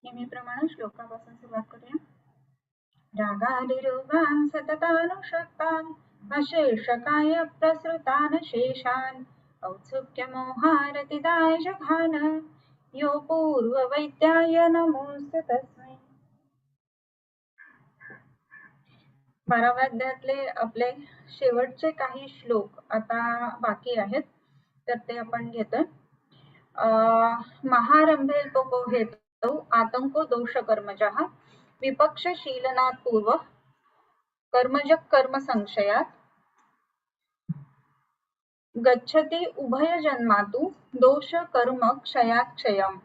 नेहमीप्रमाणे श्लोकापासून सुरुवात करूया. रागादिरोगान् सततानुषक्तान् अशेषकाय प्रसृतान् शेषान् औत्सुक्यमोहारतिदाय जघान यो पूर्ववैद्याय नमोऽस्तु तस्मै. 12व्या अध्यायातले आपले शेवटचे काही श्लोक आता बाकी आहेत, तर ते आपण घेतोय. महारंभेल्पको हेतौ आतंको दोष कर्मजः विपक्षशीलनात् पूर्व कर्मज कर्म संशयात गच्छति उभय जन्मातु दोष कर्म क्षयात क्षयम.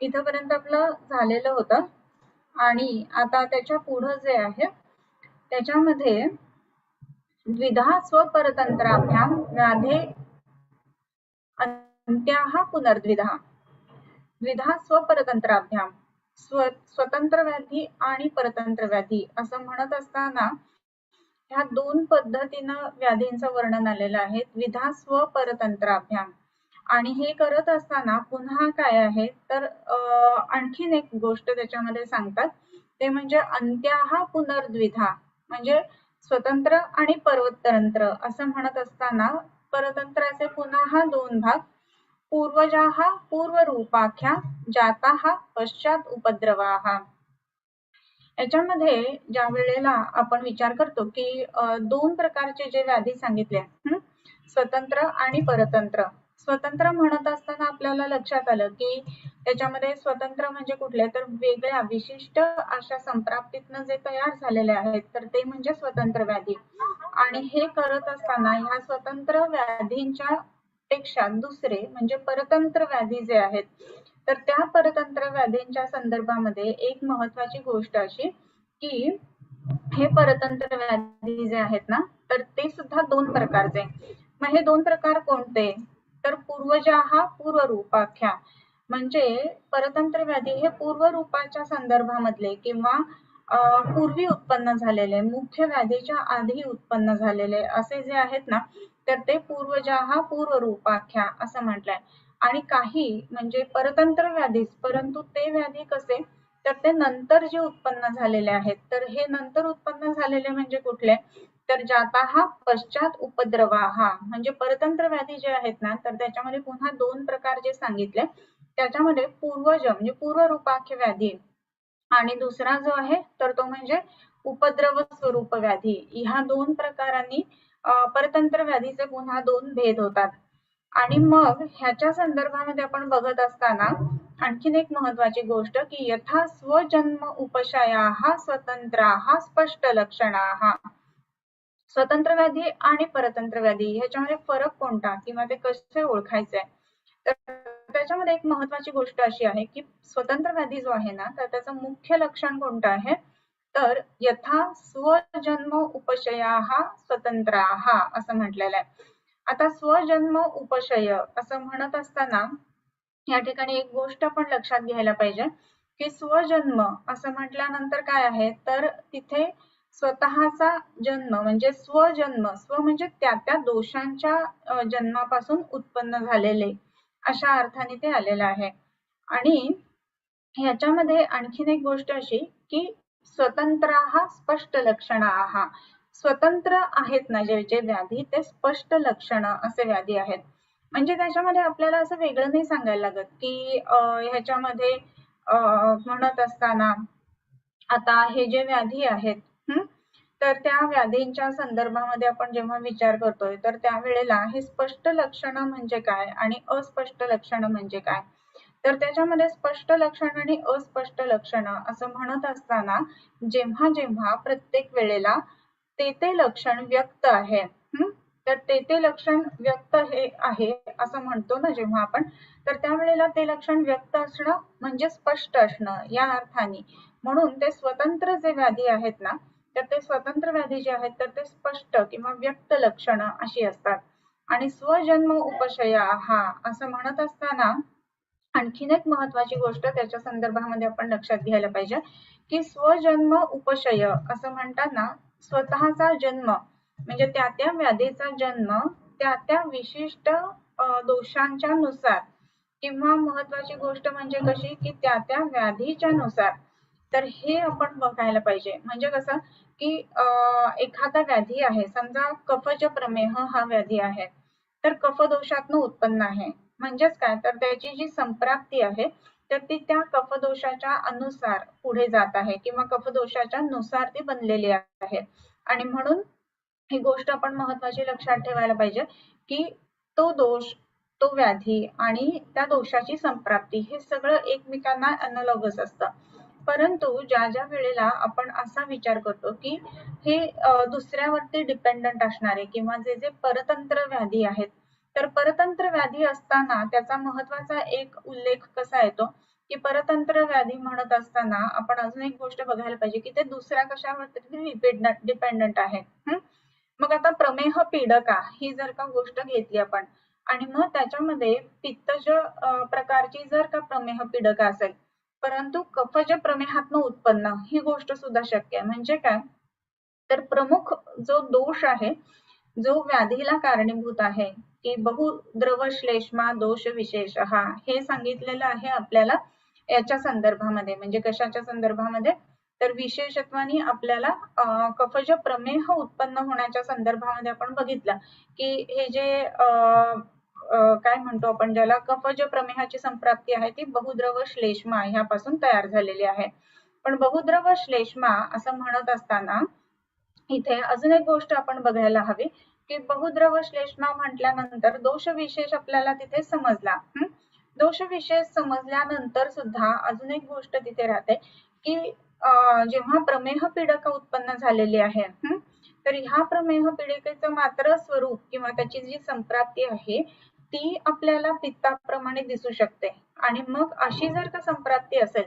इथपर्यंत आपलं झालेलं होतं आणि आता त्याच्या पुढं जे आहे त्याच्यामध्ये द्विधा स्वपरतंत्राभ्याम व्याधे अंत्याः पुनर्द्विधा. द्विधा स्वपरतंत्राभ्याम, स्वतंत्र व्याधी आणि परतंत्र व्याधी असं म्हणत असताना ह्या दोन पद्धतीनं व्याधींचं वर्णन आलेलं आहे. द्विधा स्वपरतंत्राभ्याम, आणि हे करत असताना पुन्हा काय आहे तर आणखीन एक गोष्ट त्याच्यामध्ये सांगतात, ते म्हणजे अंत्याः पुनर्द्विधा, म्हणजे स्वतंत्र आणि परतंत्र असं म्हणत असताना परतंत्राचे पुन्हा दोन भाग. पूर्वजाः पूर्वरूपाख्या जाताः पश्चात उपद्रवाः. याच्यामध्ये ज्या वेळेला आपण विचार करतो की दोन प्रकारचे जे व्याधी सांगितले, स्वतंत्र आणि परतंत्र. स्वतंत्र म्हणत असताना आपल्याला लक्षात आलं की त्याच्यामध्ये स्वतंत्र म्हणजे कुठले तर वेगळ्या विशिष्ट अशा संप्राप्तीतनं जे तयार झालेले आहेत तर ते म्हणजे स्वतंत्र व्याधी. आणि हे करत असताना ह्या स्वतंत्र व्याधींच्या पेक्षा दुसरे म्हणजे परतंत्र व्याधी जे आहेत तर त्या परतंत्र व्याधींच्या संदर्भामध्ये एक महत्वाची गोष्ट अशी की हे परतंत्र व्याधी जे आहेत ना तर ते सुद्धा दोन प्रकारचे. मग हे दोन प्रकार कोणते तर पूर्वजाः पूर्वरूपाख्या, म्हणजे परतंत्र व्याधी हे पूर्वरूपाच्या संदर्भामधले किंवा पूर्वी उत्पन्न झालेले, मुख्य व्याधीच्या आधी उत्पन्न झालेले असे जे आहेत ना तर ते पूर्वजाः पूर्वरूपाख्या असं म्हटलंय. आणि काही म्हणजे परतंत्र व्याधी, परंतु ते व्याधी कसे तर ते नंतर जे उत्पन्न झालेले आहेत, तर हे नंतर उत्पन्न झालेले म्हणजे कुठले तर जाताः पश्चात उपद्रवाः, म्हणजे परतंत्र व्याधी जे आहेत ना तर त्याच्यामध्ये पुन्हा दोन प्रकार जे सांगितले त्याच्यामध्ये पूर्वज म्हणजे पूर्वरूपाख्य व्याधी आणि दुसरा जो आहे तर तो म्हणजे उपद्रव स्वरूप व्याधी. ह्या दोन प्रकारांनी परतंत्र व्याधीचे पुन्हा दोन भेद होतात. आणि मग ह्याच्या संदर्भामध्ये आपण बघत असताना आणखीन एक महत्वाची गोष्ट की यथा स्वजन्म उपशयाः स्वतंत्राः स्पष्ट लक्षणाः. स्वतंत्र व्याधी आणि परतंत्र व्याधी ह्याच्यामध्ये फरक कोणता किंवा ते कसे ओळखायचे तर त्याच्यामध्ये एक महत्वाची गोष्ट अशी आहे की स्वतंत्र व्याधी जो आहे ना तर त्याचं मुख्य लक्षण कोणतं आहे तर यथा स्वजन्म उपशयाः स्वतंत्राः असं म्हटलेलं आहे. आता स्वजन्म उपशय असं म्हणत असताना या ठिकाणी एक गोष्ट आपण लक्षात घ्यायला पाहिजे की स्वजन्म असं म्हटल्यानंतर काय आहे तर तिथे स्वतःचा जन्म म्हणजे स्वजन्म, स्व म्हणजे त्या दोषांच्या जन्मापासून उत्पन्न झालेले अशा अर्थाने ते आलेलं आहे. आणि ह्याच्यामध्ये आणखीन एक गोष्ट अशी की स्वतंत्राः स्पष्ट लक्षणाः, स्वतंत्र आहेत ना जे जे व्याधी ते स्पष्ट लक्षण असे व्याधी आहेत. म्हणजे त्याच्यामध्ये आपल्याला असं वेगळं नाही सांगायला लागत की ह्याच्यामध्ये म्हणत असताना आता हे जे व्याधी आहेत तर त्या व्याधींच्या संदर्भामध्ये आपण जेव्हा विचार करतोय तर त्यावेळेला हे स्पष्ट लक्षण म्हणजे काय आणि अस्पष्ट लक्षण म्हणजे काय तर त्याच्यामध्ये स्पष्ट लक्षण आणि अस्पष्ट लक्षण असं म्हणत असताना जेव्हा जेव्हा प्रत्येक वेळेला ते लक्षण व्यक्त आहे तर ते लक्षण व्यक्त हे आहे असं म्हणतो ना जेव्हा आपण तर त्यावेळेला ते लक्षण व्यक्त असणं म्हणजे स्पष्ट असणं या अर्थाने. म्हणून ते स्वतंत्र जे व्याधी आहेत ना तर ते स्वतंत्र व्याधी जे आहेत तर ते स्पष्ट किंवा व्यक्त लक्षणं अशी असतात. आणि स्वजन्म उपशया हा असं म्हणत असताना आणखीन एक महत्वाची गोष्ट त्याच्या संदर्भामध्ये आपण लक्षात घ्यायला पाहिजे की स्वजन्म उपशय असं म्हणताना स्वतःचा जन्म म्हणजे त्या व्याधीचा जन्म त्या विशिष्ट दोषांच्या नुसार किंवा महत्वाची गोष्ट म्हणजे कशी की त्या त्या व्याधीच्या नुसार, तर हे आपण बघायला पाहिजे. म्हणजे कसं की एखादा व्याधी आहे, समजा कफज प्रमेह हा व्याधी आहे, तर कफदोषातनं उत्पन्न आहे. म्हणजेच काय, तर त्याची जी संप्राप्ती आहे तर ती त्या कफदोषाच्या अनुसार पुढे जात आहे किंवा कफदोषाच्या नुसार ती बनलेली आहे. आणि म्हणून ही गोष्ट आपण महत्वाची लक्षात ठेवायला पाहिजे की तो दोष, तो व्याधी आणि त्या दोषाची संप्राप्ती हे सगळं एकमेकांना अॅनालॉगस असतं. परंतु ज्या ज्या वेळेला आपण असा विचार करतो की हे दुसऱ्यावरती डिपेंडंट असणारे किंवा जे जे परतंत्र व्याधी आहेत, तर परतंत्र व्याधी असताना त्याचा महत्वाचा एक उल्लेख कसा येतो की परतंत्र व्याधी म्हणत असताना आपण अजून एक गोष्ट बघायला पाहिजे की ते दुसऱ्या कशावरती डिपेंडंट आहे. मग आता प्रमेह पीडका ही जर का गोष्ट घेतली आपण आणि मग त्याच्यामध्ये पित्तज प्रकारची जर का प्रमेह पीडका असेल, परंतु कफज प्रमेहातनं उत्पन्न ही गोष्ट सुद्धा शक्य आहे. म्हणजे काय, तर प्रमुख जो दोष आहे, जो व्याधीला कारणीभूत आहे की बहुद्रव श्लेष्मा दोष विशेष हा, हे सांगितलेलं आहे आपल्याला याच्या संदर्भामध्ये. म्हणजे कशाच्या संदर्भामध्ये, तर विशेषत्वाने आपल्याला कफज प्रमेह उत्पन्न होण्याच्या संदर्भामध्ये आपण बघितलं की हे जे काय म्हणतो आपण ज्याला कफज प्रमेहाची संप्राप्ती आहे ती बहुद्रव श्लेष्मा ह्यापासून तयार झालेली आहे. पण बहुद्रव श्लेष्मा असं म्हणत असताना इथे अजून एक गोष्ट आपण बघायला हवी की बहुद्रव श्लेष्मा म्हटल्यानंतर दोष विशेष आपल्याला तिथे समजला. दोष विशेष समजल्यानंतर सुद्धा अजून एक गोष्ट तिथे राहते की जेव्हा प्रमेह पीडक उत्पन्न झालेली आहे, तर ह्या प्रमेह पीडिकेचं मात्र स्वरूप किंवा त्याची जी संप्राप्ती आहे ती आपल्याला पित्ताप्रमाणे दिसू शकते. आणि मग अशी जर का संप्राप्ती असेल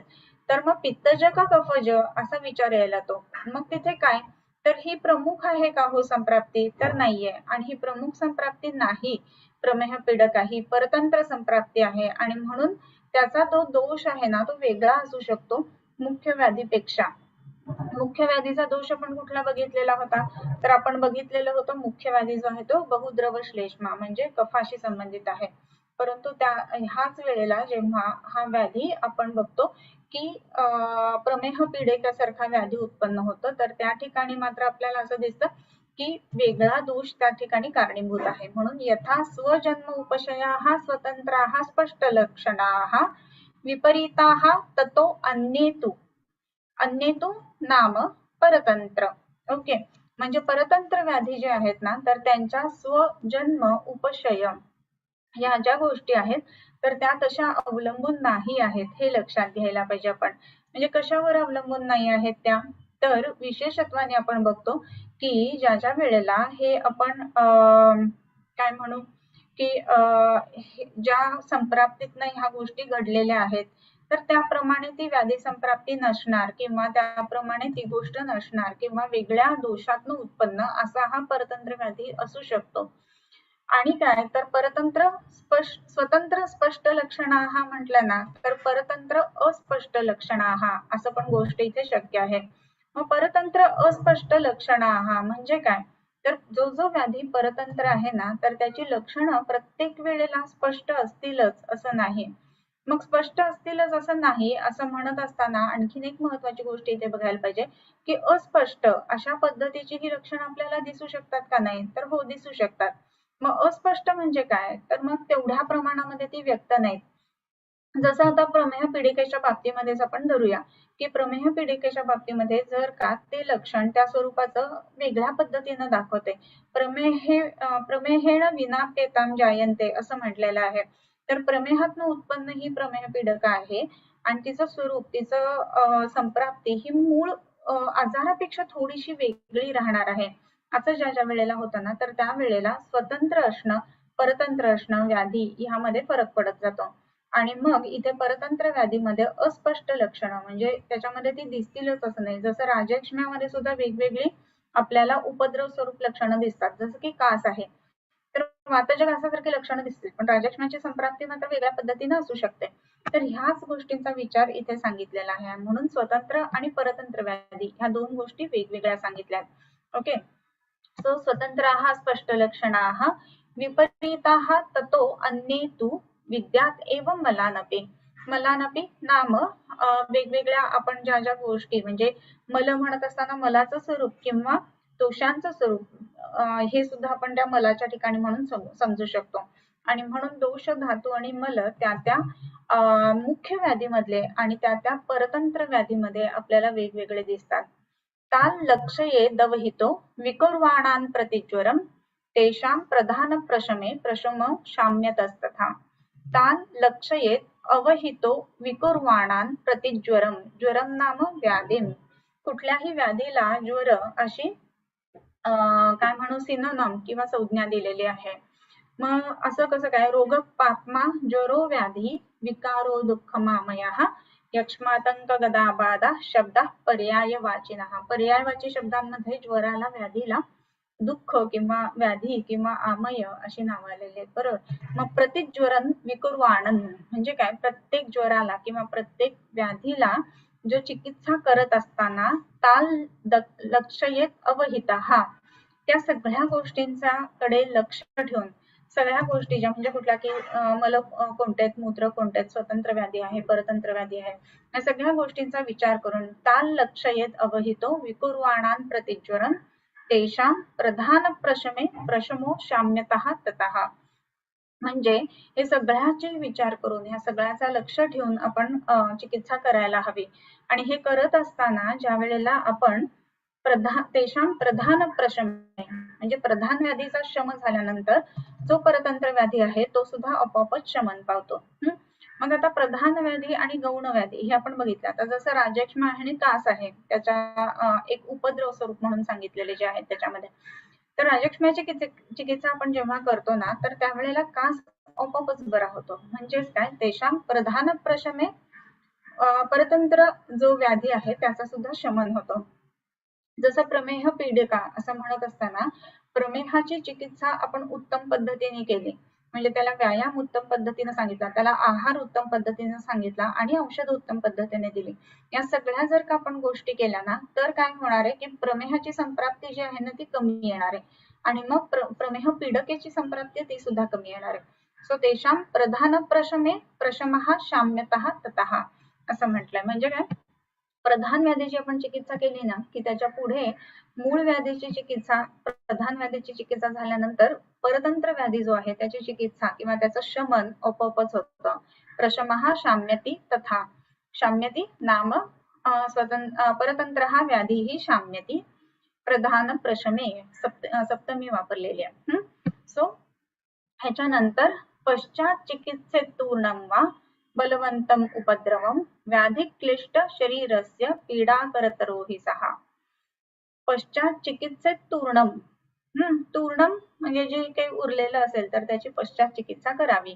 तर मग पित्तज का कफज असा विचार यायला तो. मग तिथे काय, तर ही प्रमुख आहे का हो संप्राप्ती, तर नाहीये. आणि ही प्रमुख संप्राप्ती नाही, प्रमेह पीडक ही परतंत्र संप्राप्ती आहे आणि म्हणून त्याचा तो दोष आहे ना तो वेगळा असू शकतो मुख्य व्याधीपेक्षा. मुख्य व्याधीचा दोष आपण कुठला बघितलेला होता, तर आपण बघितलेलं होतं मुख्य व्याधी जो आहे तो बहुद्रव श्लेष्मा म्हणजे कफाशी संबंधित आहे. परंतु ह्याच वेळेला जेव्हा हा व्याधी आपण बघतो की प्रमेह पीडिकेसारखा व्याधी उत्पन्न होतं, तर त्या ठिकाणी मात्र आपल्याला असं दिसतं की वेगळा दोष त्या ठिकाणी कारणीभूत आहे. म्हणून यथा स्वजन्म उपशयाः स्वतंत्राः स्पष्ट लक्षणाः विपरीताः ततो अन्येतु नाम परतंत्र. ओके, म्हणजे परतंत्र व्याधी जे आहेत ना तर त्यांच्या स्वजन्म उपशय ह्या ज्या गोष्टी आहेत तर त्या तशा अवलंबून नाही आहेत, हे लक्षात घ्यायला पाहिजे आपण. म्हणजे कशावर अवलंबून नाही आहेत त्या, तर विशेषत्वाने आपण बघतो की ज्या ज्या वेळेला हे आपण काय म्हणू की ज्या संप्राप्तीतनं ह्या गोष्टी घडलेल्या आहेत तर त्याप्रमाणे ती व्याधी संप्राप्ती नसणार किंवा त्याप्रमाणे ती गोष्ट नसणार किंवा वेगळ्या दोषातनं उत्पन्न असा हा परतंत्र व्याधी असू शकतो. आणि काय, तर परतंत्र स्वतंत्र स्पष्ट लक्षणाः म्हटलं ना तर परतंत्र अस्पष्ट लक्षणाः असं पण गोष्ट इथे शक्य आहे. मग परतंत्र अस्पष्ट लक्षणाः म्हणजे काय, तर जो जो व्याधी परतंत्र आहे ना तर त्याची लक्षणं प्रत्येक वेळेला स्पष्ट असतीलच असं नाही. मग स्पष्ट असतीलच असं नाही असं म्हणत असताना आणखीन एक महत्वाची गोष्ट इथे बघायला पाहिजे की अस्पष्ट अशा पद्धतीची ही लक्षणं आपल्याला दिसू शकतात का नाही, तर हो दिसू शकतात. मग अस्पष्ट म्हणजे काय, तर मग तेवढ्या प्रमाणामध्ये ती व्यक्त नाहीत. जसं आता प्रमेह पीडिकेच्या बाबतीमध्येच आपण धरूया की प्रमेह पीडिकेच्या बाबतीमध्ये जर का ते लक्षण त्या स्वरूपाचं वेगळ्या पद्धतीनं दाखवते, प्रमेहेण विनाप्येतां जायन्ते असं म्हटलेलं आहे. तर प्रमेहातनं उत्पन्न ही प्रमेह पीडक आहे आणि तिचं स्वरूप, तिचं संप्राप्ती ही मूळ आजारापेक्षा थोडीशी वेगळी राहणार आहे. असं ज्या ज्या वेळेला होतं ना तर त्या वेळेला स्वतंत्र असणं परतंत्र असणं व्याधी ह्यामध्ये फरक पडत जातो. आणि मग इथे परतंत्र व्याधीमध्ये अस्पष्ट लक्षणं म्हणजे त्याच्यामध्ये ती दिसतीलच असं नाही. जसं राजक्ष्म्यामध्ये सुद्धा वेगवेगळी आपल्याला उपद्रव स्वरूप लक्षणं दिसतात, जसं की कास आहे तर वाताच्या घासासारखी लक्षणं दिसतील, पण राजक्ष्म्याची संप्राप्ती मात्र वेगळ्या पद्धतीने असू शकते. तर ह्याच गोष्टींचा विचार इथे सांगितलेला आहे. म्हणून स्वतंत्र आणि परतंत्र व्याधी ह्या दोन गोष्टी वेगवेगळ्या सांगितल्या. ओके, सो स्वतंत्राः स्पष्ट लक्षणाः विपरीताः ततो अन्येतु विद्यात एवं मलानपि. मलानपि नाम वेगवेगळ्या आपण ज्या ज्या गोष्टी म्हणजे मल म्हणत असताना मलाचं स्वरूप किंवा दोषांचं स्वरूप हे सुद्धा आपण त्या मलाच्या ठिकाणी म्हणून समजू शकतो. आणि म्हणून दोष धातू आणि मल त्या त्या मुख्य व्याधीमधले आणि त्या त्या परतंत्र व्याधीमध्ये आपल्याला वेगवेगळे दिसतात. ताल लक्षये दवहितो विकुर्वाणान् प्रतिज्वरम् तेषां प्रधान प्रशमे प्रशमो शाम्यतस्तथा. तान् लक्षयेत अवहितो विकुर्वाणान् प्रतिज्वरम्. ज्वरम नाम व्याधीम. कुठल्याही व्याधीला ज्वर अशी काय म्हणू सिनोनॉम किंवा संज्ञा दिलेली आहे. मग असं कसं काय? रोग पाप्मा ज्वरो व्याधी विकारो दुःखमामयः यक्ष्मातंक गदाबाधा शब्द पर्यायवाचिनः. पर्यायवाची शब्दांमध्ये ज्वराला व्याधीला दुःख किंवा व्याधी किंवा आमय अशी नावं आलेली आहेत. बरोबर. मग प्रतिज्वरन विकुर्वाणन म्हणजे काय? प्रत्येक ज्वराला किंवा प्रत्येक व्याधीला जो चिकित्सा करत असताना ताल लक्षयेत अवहिता हा त्या सगळ्या गोष्टींचा कडे लक्ष ठेवून सगळ्या गोष्टी ज्या म्हणजे कुठल्या की मल कोणते आहेत, मूत्र कोणते आहेत, स्वतंत्र व्याधी आहे, परतंत्र व्याधी आहे, या सगळ्या गोष्टींचा विचार करून ताल लक्षयेत अवहितो विकुर्वाणान् प्रतिज्वरन् तेषां प्रधान प्रशमे प्रशमो शाम्यतः ततः. म्हणजे हे सगळ्याचे विचार करून ह्या सगळ्याचा लक्ष ठेवून आपण चिकित्सा करायला हवी. आणि हे करत असताना ज्या वेळेला आपण तेषां प्रधान प्रशमे म्हणजे प्रधान व्याधीचा शम झाल्यानंतर जो परतंत्र व्याधी आहे तो सुद्धा आपोआपच शमन पावतो. मग आता प्रधान व्याधी आणि गौण व्याधी हे आपण बघितलं. आता जसं राजक्ष्मा आणि कास आहे त्याच्या एक उपद्रव स्वरूप म्हणून सांगितलेले जे आहेत त्याच्यामध्ये, तर राजक्ष्म्याची चिकित्सा आपण जेव्हा करतो ना तर त्यावेळेला कास आपोआपच बरा होतो. म्हणजेच काय? तेषां प्रधान प्रशमे परतंत्र जो व्याधी आहे त्याचा सुद्धा शमन होतो. जसं प्रमेह पीडिका असं म्हणत असताना प्रमेहाची चिकित्सा आपण उत्तम पद्धतीने केली म्हणजे त्याला व्यायाम उत्तम पद्धतीने सांगितला, त्याला आहार उत्तम पद्धतीने सांगितला आणि औषध उत्तम पद्धतीने दिली. या सगळ्या जर का आपण गोष्टी केल्या ना तर काय होणार आहे की प्रमेहाची संप्राप्ती जी आहे ना ती कमी येणार आहे आणि मग प्रमेह पीडकेची संप्राप्ती ती सुद्धा कमी येणार आहे. सो तेषां प्रधान प्रशमे प्रशमः शाम्यतः ततः असं म्हटलंय. म्हणजे काय? प्रधान व्याधीची आपण चिकित्सा केली ना की त्याच्या पुढे मूळ व्याधीची चिकित्सा, प्रधान व्याधीची चिकित्सा झाल्यानंतर परतंत्र व्याधी जो आहे त्याची चिकित्सा किंवा त्याचं शमन आपोआपच होतं. प्रशमः शाम्यति तथा. शाम्यति नाम परतंत्र हा व्याधी ही शाम्यति. प्रधान प्रशमे सप्तमी वापरलेली आहे. सो ह्याच्यानंतर पश्चात चिकित्सेत तूर्णं वा बलवंतम उपद्रवम व्याधी क्लिष्ट शरीरस्य पीडाकरतरो हि सहा. पश्चात चिकित्सेत तूर्णम. तूर्णम म्हणजे जे काही उरलेलं असेल तर त्याची पश्चात चिकित्सा करावी.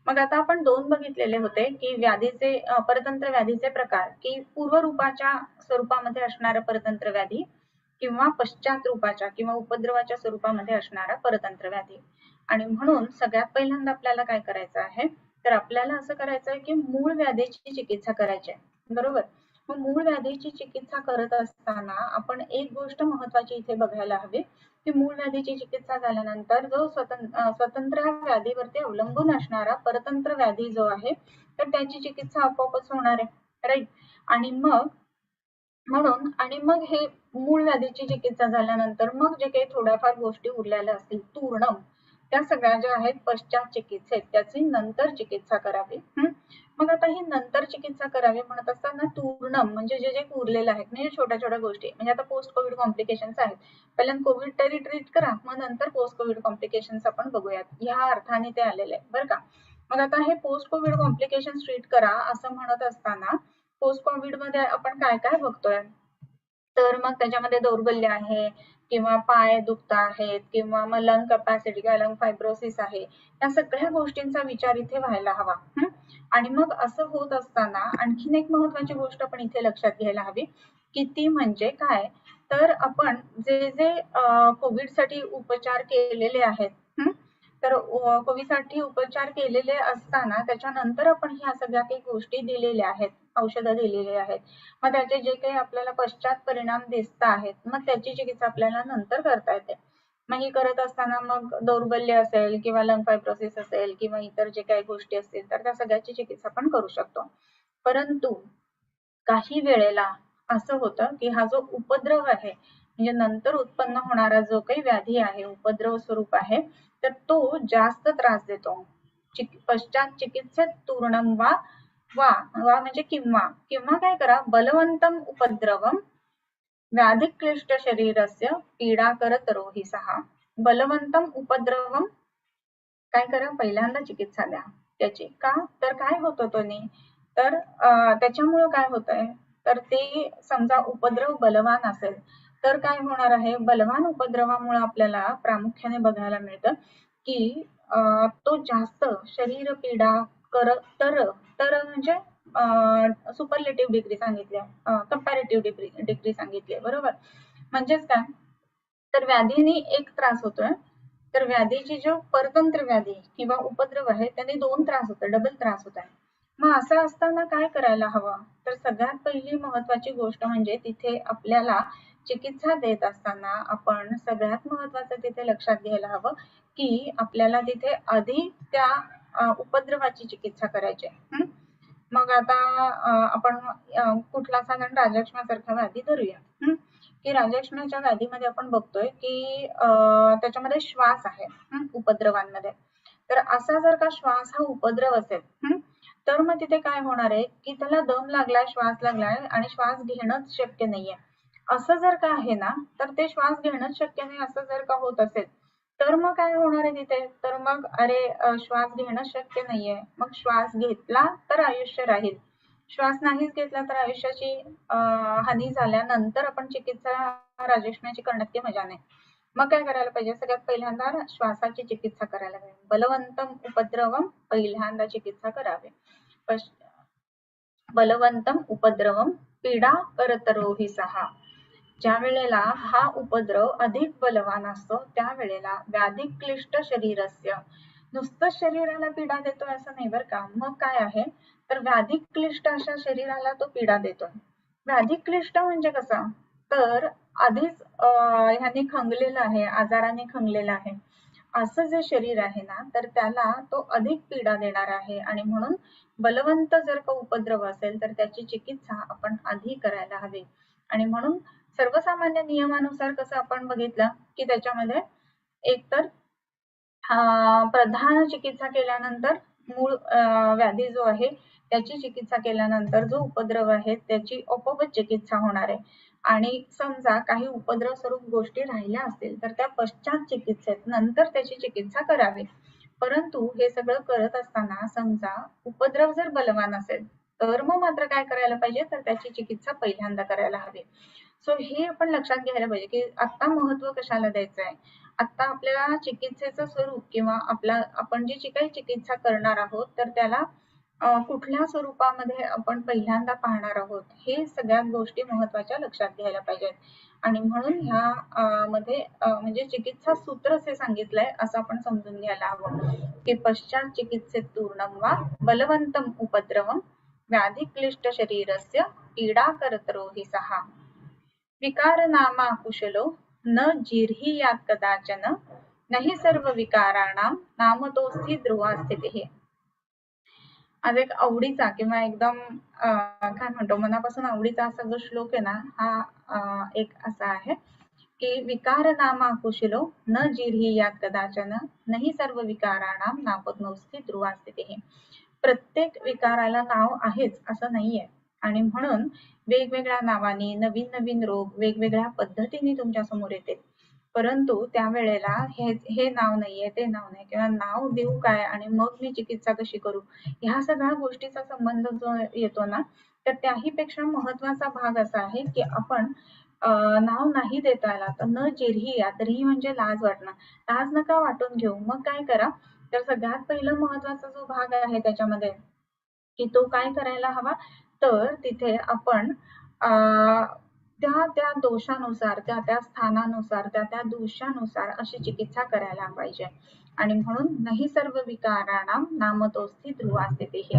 मग आता आपण दोन बघितलेले होते की व्याधीचे परतंत्र व्याधीचे प्रकार की पूर्व रूपाच्या स्वरूपामध्ये असणारा परतंत्र व्याधी किंवा पश्चात रूपाच्या किंवा उपद्रवाच्या स्वरूपामध्ये असणारा परतंत्र व्याधी. आणि म्हणून सगळ्यात पहिल्यांदा आपल्याला काय करायचं आहे तर आपल्याला असं करायचं आहे की मूळ व्याधीची चिकित्सा करायची आहे. बरोबर. मग मूळ व्याधीची चिकित्सा करत असताना आपण एक गोष्ट महत्वाची इथे बघायला हवी की मूळ व्याधीची चिकित्सा झाल्यानंतर जो स्वतंत्र व्याधीवरती अवलंबून असणारा परतंत्र व्याधी जो आहे तर त्याची चिकित्सा आपोआपच होणार आहे. राईट. आणि मग म्हणून आणि मग हे मूळ व्याधीची चिकित्सा झाल्यानंतर मग जे काही थोड्याफार गोष्टी उरलेल्या असतील तूर्णम त्या सगळ्या ज्या आहेत पश्चात चिकित्सेत त्याची नंतर चिकित्सा करावी. मग आता ही नंतर चिकित्सा करावी म्हणत असताना तूर्णम म्हणजे जे जे उरलेलं आहे म्हणजे छोट्या छोट्या गोष्टी म्हणजे आता पोस्ट कोविड कॉम्प्लिकेशन्स आहेत. पहिल्यांदा कोविड तरी ट्रीट करा मग नंतर पोस्ट कोविड कॉम्प्लिकेशन्स आपण बघूयात. ह्या अर्थाने ते आलेले आहे बरं का. मग आता हे पोस्ट कोविड कॉम्प्लिकेशन्स ट्रीट करा असं म्हणत असताना पोस्ट कोविड मध्ये आपण काय काय बघतोय तर मग त्याच्यामध्ये दौर्बल्य आहे किंवा पाय दुखता आहेत किंवा मग लंग कॅपॅसिटी किंवा लंग फायब्रोसिस आहे या सगळ्या गोष्टींचा विचार इथे व्हायला हवा. आणि मग असं होत असताना आणखीन एक महत्वाची गोष्ट आपण इथे लक्षात घ्यायला हवी की ती म्हणजे काय तर आपण जे जे कोविड साठी उपचार केलेले आहेत तर कोविड साठी उपचार केलेले असताना त्याच्यानंतर आपण ह्या सगळ्या काही गोष्टी दिलेल्या आहेत, औषधं दिलेली आहेत. मग त्याचे जे काही आपल्याला पश्चात परिणाम दिसत आहेत मग त्याची चिकित्सा आपल्याला नंतर करता येते. मग ही करत असताना मग दौर्बल्य असेल किंवा लंग फायब्रोसिस असेल किंवा इतर जे काही गोष्टी असतील तर त्या सगळ्याची चिकित्सा पण करू शकतो. परंतु काही वेळेला असं होतं की हा जो उपद्रव आहे म्हणजे नंतर उत्पन्न होणारा जो काही व्याधी आहे, उपद्रव स्वरूप आहे, तर तो जास्त त्रास देतो. पश्चात चिकित्सेत तूर्णम वा वा वा म्हणजे किंवा किंवा काय करा, बलवंतम उपद्रवम व्याधी क्लिष्ट शरीरस्य पीडाकरत रोहिसहा. बलवंतम उपद्रवम काय करा, पहिल्यांदा चिकित्सा द्या त्याची. का तर काय होतं त्याने, तर त्याच्यामुळे काय होतंय, तर ते समजा उपद्रव बलवान असेल तर काय होणार आहे, बलवान उपद्रवामुळे आपल्याला प्रामुख्याने बघायला मिळतं की तो जास्त शरीर पीडा कर तर तर म्हणजे सुपरलेटिव्ह डिग्री सांगितली आहे, कंपॅरेटिव्ह डिग्री सांगितली आहे, बरोबर. म्हणजेच काय, तर व्याधीने एक त्रास होतोय, तर व्याधीची जो परतंत्र व्याधी किंवा उपद्रव आहे त्याने दोन त्रास होतात, डबल त्रास होत आहे. मग असं असताना काय करायला हवं, तर सगळ्यात पहिली महत्वाची गोष्ट म्हणजे तिथे आपल्याला चिकित्सा देत असताना आपण सगळ्यात महत्वाचं तिथे लक्षात घ्यायला हवं की आपल्याला तिथे आधी त्या उपद्रवाची चिकित्सा करायची आहे. मग आता आपण कुठला साधारण राजक्षमासारखा व्याधी धरूया, की राजक्षमाच्या व्याधीमध्ये आपण बघतोय की त्याच्यामध्ये श्वास आहे उपद्रवांमध्ये. तर असा जर का श्वास हा उपद्रव असेल तर मग तिथे काय होणार आहे की त्याला दम लागलाय, श्वास लागलाय आणि श्वास घेणंच शक्य नाहीये, असं जर का आहे ना, तर ते श्वास घेणंच शक्य नाही असं जर का होत असेल तर मग काय होणार आहे तिथे, तर मग अरे श्वास घेणं शक्य नाहीये, मग श्वास घेतला तर आयुष्य राहील, श्वास नाहीच घेतला तर आयुष्याची हानी झाल्यानंतर आपण चिकित्सा राजक्षमाची करण्यात काही मजा नाही. मग काय करायला पाहिजे, सगळ्यात पहिल्यांदा श्वासाची चिकित्सा करायला पाहिजे. बलवंतम उपद्रवम पहिल्यांदा चिकित्सा करावी. बलवंतम उपद्रवम पीडा करतरोही सहा. ज्या वेळेला हा उपद्रव अधिक बलवान असतो त्यावेळेला व्याधी क्लिष्ट शरीरस्य, नुसतं शरीराला पीडा देतोय असं नाही बरं का, मग काय आहे, तर व्याधी क्लिष्ट अशा शरीराला तो पीडा देतोय. व्याधी क्लिष्ट म्हणजे कसा, तर आधीच ह्याने खंगलेलं आहे, आजाराने खंगलेलं आहे असं जे शरीर आहे ना, तर त्याला तो अधिक पीडा देणार आहे आणि म्हणून बलवंत जर का उपद्रव असेल तर त्याची चिकित्सा आपण आधी करायला हवी. आणि म्हणून सर्वसामान्य नियमानुसार कसं आपण बघितलं की त्याच्यामध्ये एकतर प्रधान चिकित्सा केल्यानंतर मूळ व्याधी जो आहे त्याची चिकित्सा केल्यानंतर जो उपद्रव आहे त्याची अपवत चिकित्सा होणार आहे. आणि समजा काही उपद्रव स्वरूप गोष्टी राहिल्या असतील तर त्या पश्चात चिकित्सेत नंतर त्याची चिकित्सा करावी. परंतु हे सगळं करत असताना समजा उपद्रव जर बलवान असेल तर मग मात्र काय करायला पाहिजे, तर त्याची चिकित्सा पहिल्यांदा करायला हवी. सो हे आपण लक्षात घ्यायला पाहिजे की आता महत्व कशाला द्यायचं आहे, आता आपल्याला चिकित्सेचं स्वरूप किंवा आपण जी काही चिकित्सा करणार आहोत तर त्याला कुठल्या स्वरूपामध्ये आपण पहिल्यांदा पाहणार आहोत, हे सगळ्यात गोष्टी महत्वाच्या लक्षात घ्यायला पाहिजेत. आणि म्हणून ह्या मध्ये म्हणजे चिकित्सा सूत्र असे सांगितलंय असं आपण समजून घ्यायला हवं की पश्चात चिकित्सेत तूर्णम वा बलवंतम उपद्रवम व्याधी क्लिष्ट शरीरस्य पीडा कर्तरोहि सहा. विकारनामा कुशलो न जिर्हियात् कदाचन नहि सर्व विकाराणां नामतोऽस्ति ध्रुवा स्थितिः. आज एक आवडीचा किंवा एकदम काय म्हणतो मनापासून आवडीचा असा जो श्लोक आहे ना, हा एक असा आहे की विकारनामा कुशलो न जिर्हियात् कदाचन नहि सर्व विकाराणां नामतोऽस्ति ध्रुवा स्थितिः. प्रत्येक विकाराला नाव आहेच असं नाहीये आणि म्हणून वेगवेगळ्या नावाने नवीन नवीन रोग वेगवेगळ्या पद्धतीने तुमच्या समोर येते. परंतु त्यावेळेला हे नाव नाहीये, ते नाव नाही, किंवा नाव देऊ काय आणि मग मी चिकित्सा कशी करू, ह्या सगळ्या गोष्टीचा संबंध जो येतो ना, तर त्याही पेक्षा महत्वाचा भाग असा आहे की आपण नाव नाही देता आला तर न जिरहिया, तर ही म्हणजे लाज वाटणं, लाज नका वाटून घेऊ. मग काय करा, तर सगळ्यात पहिलं महत्वाचा जो भाग आहे त्याच्यामध्ये की तो काय करायला हवा, तर तिथे आपण त्या त्या दोषानुसार, त्या त्या स्थानानुसार, त्या त्या दोषानुसार अशी चिकित्सा करायला पाहिजे. आणि म्हणून नाही सर्व विकाराणां नामतोऽस्ति ध्रुवा स्थितिः.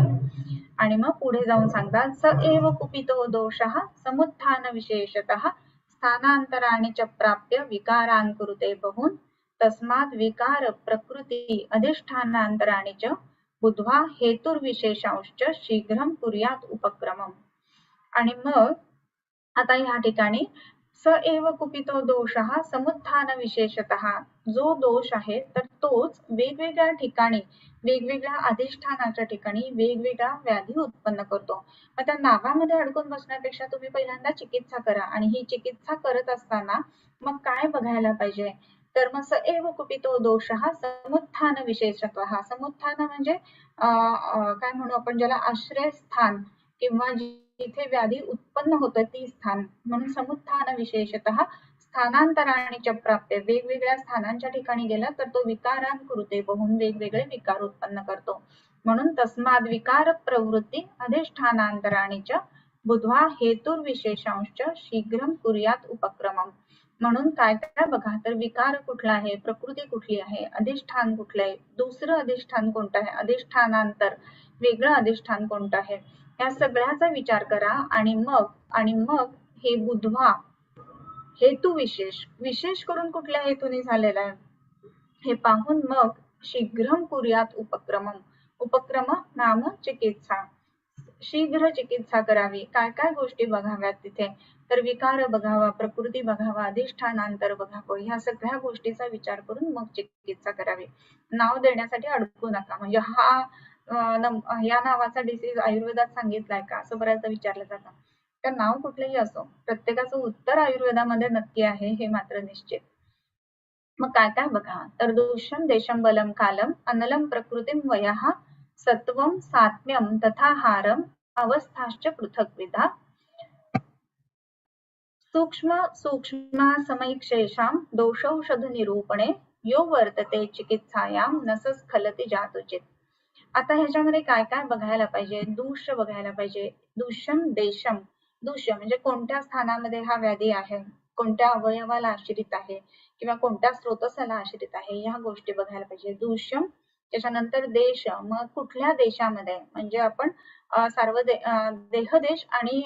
आणि मग पुढे जाऊन सांगतात स एव कुपितो दोषः समुत्थान विशेषतः स्थानांतराणि च प्राप्य विकारान् कुरुते बहून् तस्मात् विकार प्रकृती अधिष्ठानांतराणि च बुद्ध्वा हेतुर्विशेषांश्च शीघ्रं कुर्यात् उपक्रमम्. आणि मग आता ह्या ठिकाणी स एव कुपितो दोषः समुत्थान विशेषतः, जो दोष आहे तर तोच वेगवेगळ्या ठिकाणी वेगवेगळ्या अधिष्ठानाच्या ठिकाणी वेगवेगळ्या व्याधी उत्पन्न करतो. मग त्या नावामध्ये अडकून बसण्यापेक्षा तुम्ही पहिल्यांदा चिकित्सा करा. आणि ही चिकित्सा करत असताना मग काय बघायला पाहिजे, तर मग स एव कुपितो दोषः समुत्थान विशेषतः. समुत्थान म्हणजे काय म्हणू आपण ज्याला आश्रयस्थान किंवा जिथे व्याधी उत्पन्न होतं ती स्थान, म्हणून समुत्थान विशेषतः स्थानांतराणि च प्राप्य, वेगवेगळ्या स्थानांच्या ठिकाणी गेला तर तो विकारान कृते बहून वेगवेगळे विकार उत्पन्न करतो. म्हणून तस्माद विकार प्रवृत्ती अधिष्ठानांतराणि च बुद्ध्वा हेतुर्विशेषांश्च शीघ्रं कुर्यात् उपक्रमम्. म्हणून काय काय बघा, तर विकार कुठला आहे, प्रकृती कुठली आहे, अधिष्ठान कुठलं आहे, दुसरं अधिष्ठान कोणतं आहे, अधिष्ठानांतर वेगळं अधिष्ठान कोणतं आहे, या सगळ्याचा विचार करा. आणि मग हे बुद्ध्वा हेतू विशेष करून कुठल्या हेतूने झालेला आहे हे पाहून मग शीघ्रं कुर्यात उपक्रम नाम चिकित्सा, शीघ्र चिकित्सा करावी. काय काय गोष्टी बघाव्यात तिथे, तर विकार बघावा, प्रकृती बघावा, अधिष्ठानांतर बघावं, ह्या सगळ्या गोष्टीचा विचार करून मग चिकित्सा करावी. नाव देण्यासाठी अडकू नका. म्हणजे या नावाचा डिसीज आयुर्वेदात सांगितलाय का असं बऱ्याचदा विचारलं जातं. तर नाव कुठलंही असो, प्रत्येकाचं उत्तर आयुर्वेदामध्ये नक्की आहे हे मात्र निश्चित. मग काय काय बघा, तर दोषम देशम बलम कालम अनलम प्रकृतीम वयः सत्वम सात्म्यम तथा हारम अवस्थाश्च पृथक्विधा सूक्ष्म समैक्षेषां दोषौषध निरूपणे यो वर्तते चिकित्सायां न स्खलति जातुचित. आता ह्याच्यामध्ये काय काय बघायला पाहिजे, दूष्य बघायला पाहिजे. दूष्यम देशम, दूष्य म्हणजे कोणत्या स्थानामध्ये हा व्याधी आहे, कोणत्या अवयवाला आश्रित आहे किंवा कोणत्या स्रोतसाला आश्रित आहे, ह्या गोष्टी बघायला पाहिजे. दूष्यम, त्याच्यानंतर देश, मग कुठल्या देशामध्ये, म्हणजे आपण देह देश आणि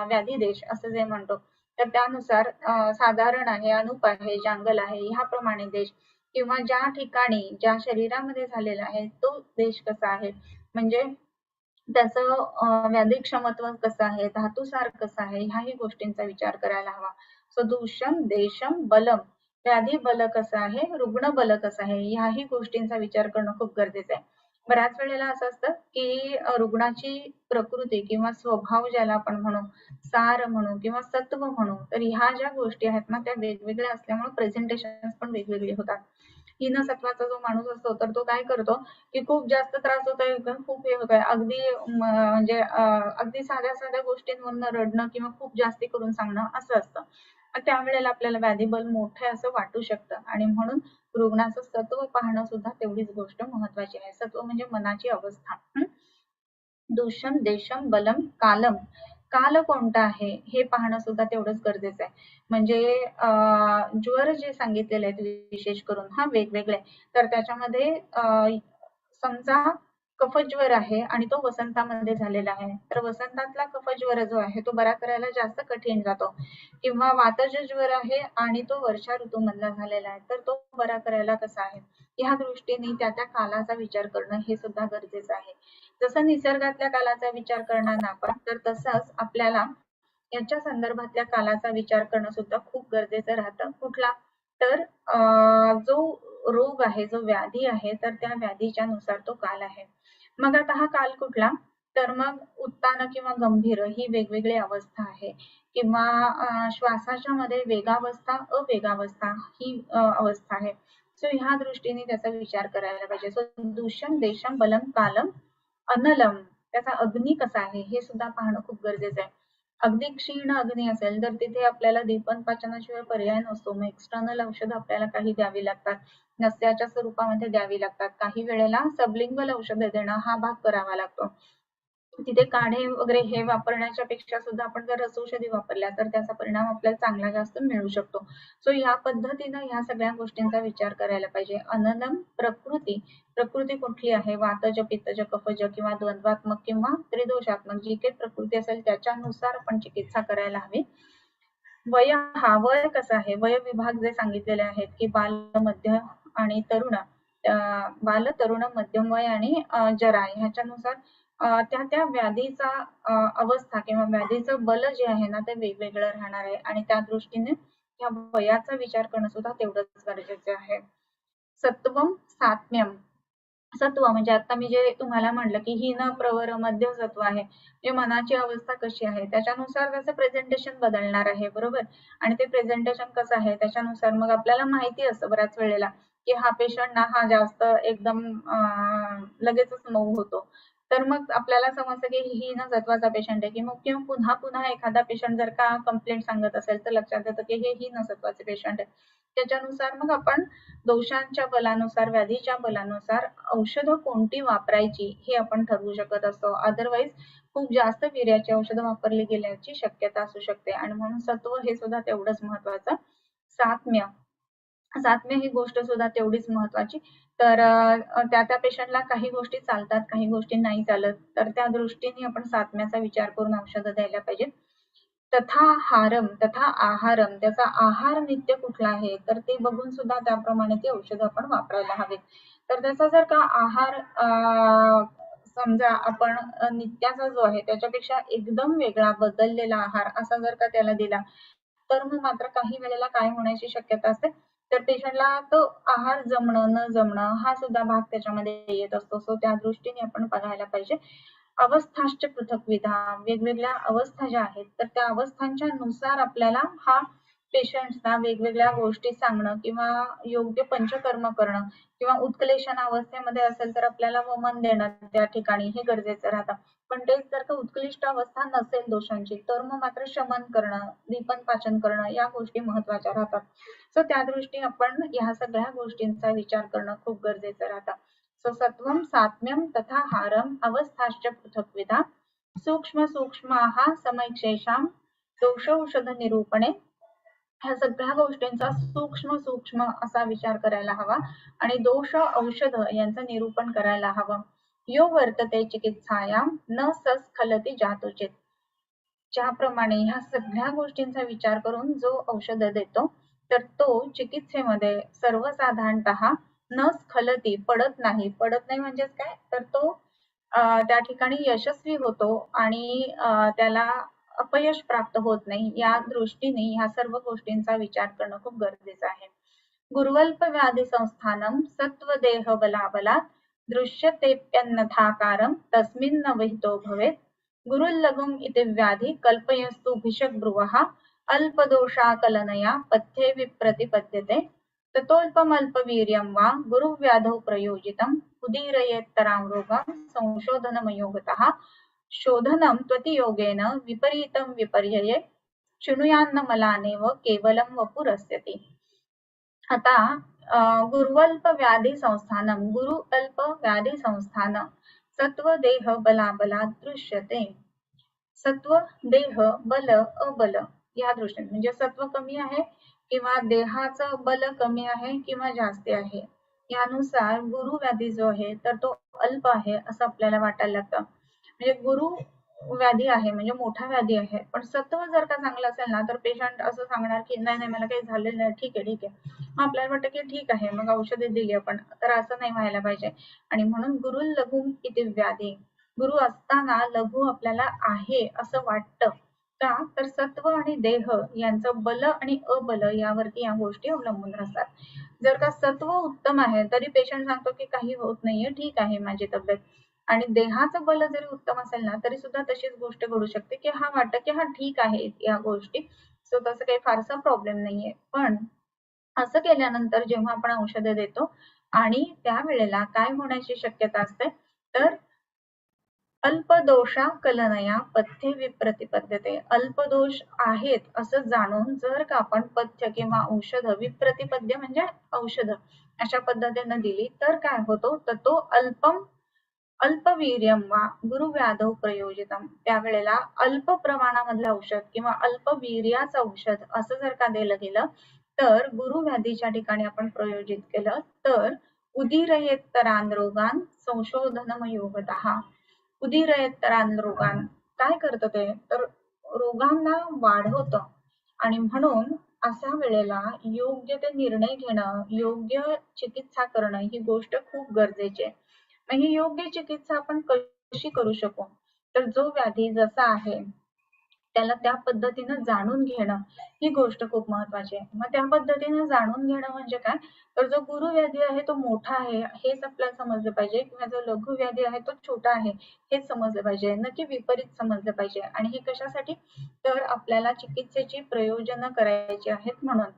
व्याधी देश असं जे म्हणतो, तर त्यानुसार साधारण आहे, अनुप आहे, जांगल आहे, ह्याप्रमाणे देश, किंवा ज्या ठिकाणी ज्या शरीरामध्ये झालेला आहे तो देश कसा आहे, म्हणजे त्याचं व्याधी क्षमत्व कसं आहे, धातुसार कसा आहे, ह्याही गोष्टींचा विचार करायला हवा. सो दूषम देशम बलम, व्याधी बल कसं आहे, रुग्ण बल कसं आहे, ह्याही गोष्टींचा विचार करणं खूप गरजेचं आहे. बऱ्याच वेळेला असं असतं की रुग्णाची प्रकृती किंवा स्वभाव ज्याला आपण म्हणू, सार म्हणू किंवा सत्व म्हणू, तर ह्या ज्या गोष्टी आहेत ना त्या वेगवेगळ्या असल्यामुळे प्रेझेंटेशन पण वेगवेगळे होतात. हीन सत्वाचा जो माणूस असतो तर तो काय करतो की खूप जास्त त्रास होतोय, खूप हे होतोय, अगदी म्हणजे अगदी साध्या साध्या गोष्टींवरून रडणं किंवा खूप जास्ती करून सांगणं असं असतं. त्यावेळेला आपल्याला व्याधीबल मोठे असं वाटू शकतं. आणि म्हणून रुग्णाचं सत्व पाहणं सुद्धा तेवढीच गोष्ट महत्वाची आहे. सत्व म्हणजे मनाची अवस्था. दूषम देशम बलम कालम, काल कोणता आहे हे पाहणं सुद्धा तेवढंच गरजेचं आहे. म्हणजे ज्वर जे सांगितलेले आहेत विशेष करून वेगवेगळे, तर त्याच्यामध्ये समजा कफज्वर आहे आणि तो वसंतामध्ये झालेला आहे, तर वसंतातला कफज्वर जो आहे तो बरा करायला जास्त कठीण जातो. किंवा वातज ज्वर आहे आणि तो वर्षा ऋतूमधला झालेला आहे, तर तो बरा करायला कसा आहे, ह्या दृष्टीने त्या त्या कालाचा विचार करणं हे सुद्धा गरजेचं आहे. जसं निसर्गातल्या कालाचा विचार करणार ना आपण, तर तसंच आपल्याला याच्या संदर्भातल्या कालाचा विचार करणं सुद्धा खूप गरजेचं राहतं. कुठला, तर जो रोग आहे, जो व्याधी आहे, तर त्या व्याधीच्या नुसार तो काल आहे. मग आता हा काल कुठला, तर मग उत्तान किंवा गंभीर ही वेगवेगळी अवस्था आहे, किंवा श्वासाच्या मध्ये वेगावस्था अवेगावस्था ही अवस्था आहे. सो ह्या दृष्टीने त्याचा विचार करायला पाहिजे. सो दूषम देशम बलम कालम अनलम, त्याचा अग्नी कसा आहे हे सुद्धा पाहणं खूप गरजेचं आहे. अगदी क्षीण अग्नी असेल तर तिथे आपल्याला दीपन पाचनाशिवाय पर्याय नसतो. मग एक्सटर्नल औषध आपल्याला काही द्यावी लागतात, नस्याच्या स्वरूपामध्ये द्यावी लागतात. काही वेळेला सबलिंगल औषध देणं हा भाग करावा लागतो. तिथे काढे वगैरे हे वापरण्याच्या पेक्षा सुद्धा आपण जर रसौषधी वापरल्या तर त्याचा परिणाम आपल्याला चांगला जास्त मिळू शकतो. सो ह्या पद्धतीनं ह्या सगळ्या गोष्टींचा विचार करायला पाहिजे. अनलम प्रकृती, प्रकृती कुठली आहे, वातज पित्तज कफज किंवा द्वंद्वात्मक किंवा त्रिदोषात्मक जी काही प्रकृती असेल त्याच्यानुसार आपण चिकित्सा करायला हवी. वय, हा वय कसं आहे, वय विभाग जे सांगितलेले आहेत की बाल, मध्य आणि तरुण, बाल, तरुण, मध्यम वय आणि जरा ह्याच्यानुसार त्या व्याधीचा अवस्था किंवा व्याधीचं बल जे आहे ना ते वेगवेगळं राहणार आहे आणि त्या दृष्टीने या वयाचा विचार करणं सुद्धा तेवढंच गरजेचे आहे. सत्वम सात्म्यम. सत्व म्हणजे आता मी जे तुम्हाला म्हटलं की हीन, प्रवर, मध्य सत्व आहे. जे मनाची अवस्था कशी आहे त्याच्यानुसार त्याचं प्रेझेंटेशन बदलणार आहे, बरोबर. आणि ते प्रेझेंटेशन कसं आहे त्याच्यानुसार मग आपल्याला माहिती असतं बऱ्याच वेळेला की हा पेशंट ना हा जास्त एकदम लगेचच मऊ होतो. तर मग आपल्याला समजतं की हीन सत्वाचा पेशंट आहे, की मग किंवा पुन्हा पुन्हा एखादा पेशंट जर का कंप्लेंट सांगत असेल तर लक्षात येतं की हे हीन सत्वाचे पेशंट आहे. त्याच्यानुसार मग आपण दोषांच्या बलानुसार, व्याधीच्या बलानुसार औषधं कोणती वापरायची हे आपण ठरवू शकत असतो. अदरवाईज खूप जास्त वीर्याची औषधं वापरली गेल्याची शक्यता असू शकते आणि म्हणून सत्व हे सुद्धा तेवढंच महत्वाचं. सात्म्य. सात्म्य ही गोष्ट सुद्धा तेवढीच महत्वाची. तर त्या पेशंटला काही गोष्टी चालतात, काही गोष्टी नाही चालत. तर त्या दृष्टीने आपण सात्म्याचा विचार करून औषधं द्यायला पाहिजेत. तथा हारम, तथा आहारम, त्याचा आहार नित्य कुठला आहे तर ते बघून सुद्धा त्याप्रमाणे ती औषधं आपण वापरायला हवेत. तर त्याचा जर का आहार समजा आपण नित्याचा जो आहे त्याच्यापेक्षा एकदम वेगळा बदललेला आहार असा जर का त्याला दिला तर मग मात्र काही वेळेला काय होण्याची शक्यता असते तर पेशंटला तो आहार जमणं न जमणं हा सुद्धा भाग त्याच्यामध्ये येत असतो. सो त्या दृष्टीने आपण बघायला पाहिजे. अवस्थाश्च पृथक्विधा, वेगवेगळ्या अवस्था ज्या आहेत तर त्या अवस्थांच्या नुसार आपल्याला हा पेशंट्सना वेगवेगळ्या गोष्टी सांगणं किंवा योग्य पंचकर्म करणं किंवा उत्क्लेशन अवस्थेमध्ये असेल तर आपल्याला वमन देणं त्या ठिकाणी हे गरजेचं राहतं. पण तेच जर का उत्कृष्ट अवस्था नसेल दोषांची तर मग मात्र शमन करणं, दीपन पाचन करणं या गोष्टी महत्वाच्या राहतात. सो त्या दृष्टीने आपण ह्या सगळ्या गोष्टींचा विचार करणं खूप गरजेचं राहतं. सो सत्वम सात्म्यम तथा हारम अवस्थाश्च पृथक्विधा सूक्ष्म सूक्ष्माः समैक्षेषां दोषौषध निरूपणे. ह्या सगळ्या गोष्टींचा सूक्ष्म सूक्ष्म असा विचार करायला हवा आणि दोष औषध यांचं निरूपण करायला हवं. यो वर्तते चिकित्सायां न सस्खलती जातोचित. ज्याप्रमाणे ह्या सगळ्या गोष्टींचा विचार करून जो औषध देतो तर तो चिकित्सेमध्ये सर्वसाधारणतः न स्खलती, पडत नाही. पडत नाही म्हणजेच काय तर तो त्या ठिकाणी यशस्वी होतो आणि त्याला अपयश प्राप्त होत नाही. या दृष्टीने ह्या सर्व गोष्टींचा विचार करणं खूप गरजेचं आहे. गुरुवल्प व्याधी संस्थानम सत्वदेह बलाबलात् दृश्यतेप्यन्यथाकारं तस्मिन् न विहितो भवेत्. गुरुल्लघुम् इति व्याधि कल्पयस्तु भिषग्ब्रुवः अल्पदोषाकलनया पथ्ये विप्रतिपद्यते. ततोऽल्पमल्पवीर्यं वा गुरुव्याधौ प्रयोजितम् उदीरयेत्तरां रोगां संशोधनमयोगतः शोधनं त्वतियोगेन विपरीतं विपर्यये शृणुयान्नमलानेव केवलं वपुरस्यति. आता गुरुवल्प व्याधी संस्थानम, गुरु अल्प व्याधी संस्थान सत्व देह बलाबलात् दृश्यते. सत्व, देह, बल, अबल या दृष्टीने म्हणजे सत्व कमी आहे किंवा देहाचं बल कमी आहे किंवा जास्त आहे यानुसार गुरु व्याधी जो आहे तर तो अल्प आहे असं आपल्याला वाटायला लागतं. म्हणजे गुरु व्याधी आहे म्हणजे मोठा व्याधी आहे पण सत्व जर का चांगलं असेल ना तर पेशंट असं सांगणार की नाही नाही मला काही झालेलं नाही, ठीक आहे ठीक आहे. मग आपल्याला वाटतं की ठीक आहे मग औषधे दिली आपण तर असं नाही व्हायला पाहिजे. आणि म्हणून गुरु लघु इति व्याधी, गुरु असताना लघु आपल्याला आहे असं वाटतं का तर सत्व आणि देह यांचं बल आणि अबल यावरती या गोष्टी अवलंबून असतात. जर का सत्व उत्तम आहे तरी पेशंट सांगतो की काही होत नाहीये, ठीक आहे माझी तब्येत. आणि देहाचं बल जरी उत्तम असेल ना तरी सुद्धा तशीच गोष्ट घडू शकते की हा वाटतं की हा ठीक आहे या गोष्टी. सो तसं काही फारसा प्रॉब्लेम नाहीये. पण असं केल्यानंतर जेव्हा आपण औषधे देतो आणि त्यावेळेला काय होण्याची शक्यता असते तर अल्पदोषाकलनया पथ्ये विप्रतिपद्यते. अल्पदोष आहेत असं जाणून जर का आपण पथ्य किंवा औषध, विप्रतिपद्य म्हणजे औषध अशा पद्धतीने दिली तर काय होतो तर तो अल्पवीर्यम वा गुरुव्याधौ प्रयोजितम. त्यावेळेला अल्प प्रमाणामधलं औषध किंवा अल्पवीर्याचं औषध असं जर का दिलं गेलं तर गुरुव्याधीच्या ठिकाणी आपण प्रयोजित केलं तर उदीरयेत्तरान रोगान संशोधनमयोगतः. उदीरयेत्तरान रोगान काय करतं ते तर रोगांना वाढवतं आणि म्हणून अशा वेळेला योग्य ते निर्णय घेणं, योग्य चिकित्सा करणं ही गोष्ट खूप गरजेची आहे. मग ही योग्य चिकित्सा आपण कशी करू शकू? तर जो व्याधी जसा आहे त्याला त्या पद्धतीनं जाणून घेणं ही गोष्ट खूप महत्वाची आहे. मग त्या पद्धतीनं जाणून घेणं म्हणजे काय? तर जो गुरु व्याधी आहे तो मोठा आहे हेच आपल्याला समजलं पाहिजे किंवा जो लघु व्याधी आहे तो छोटा आहे हेच समजलं पाहिजे, नक्की विपरीत समजलं पाहिजे. आणि हे कशासाठी? तर आपल्याला चिकित्सेची प्रयोजन करायची आहेत म्हणून.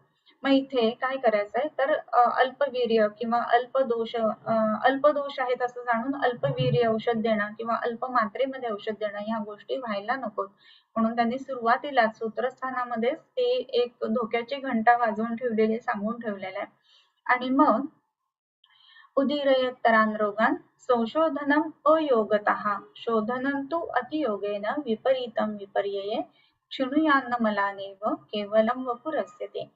मग इथे काय करायचंय तर अल्पवीर्य किंवा अल्पदोष आहेत असं जाणून अल्पवीर्य औषध देणं किंवा अल्प मात्रेमध्ये औषध देणं ह्या गोष्टी व्हायला नको. म्हणून त्यांनी सुरुवातीला सूत्रस्थानामध्ये ते एक धोक्याची घंटा वाजवून ठेवलेली सांगून ठेवलेलं आहे. आणि मग उदीरयत्तरान् रोगान् संशोधनम् अयोगतः शोधनं तु अतियोगेन विपरीतं विपर्यये शृणुयान्न मलानेव केवलं वपुरस्यते.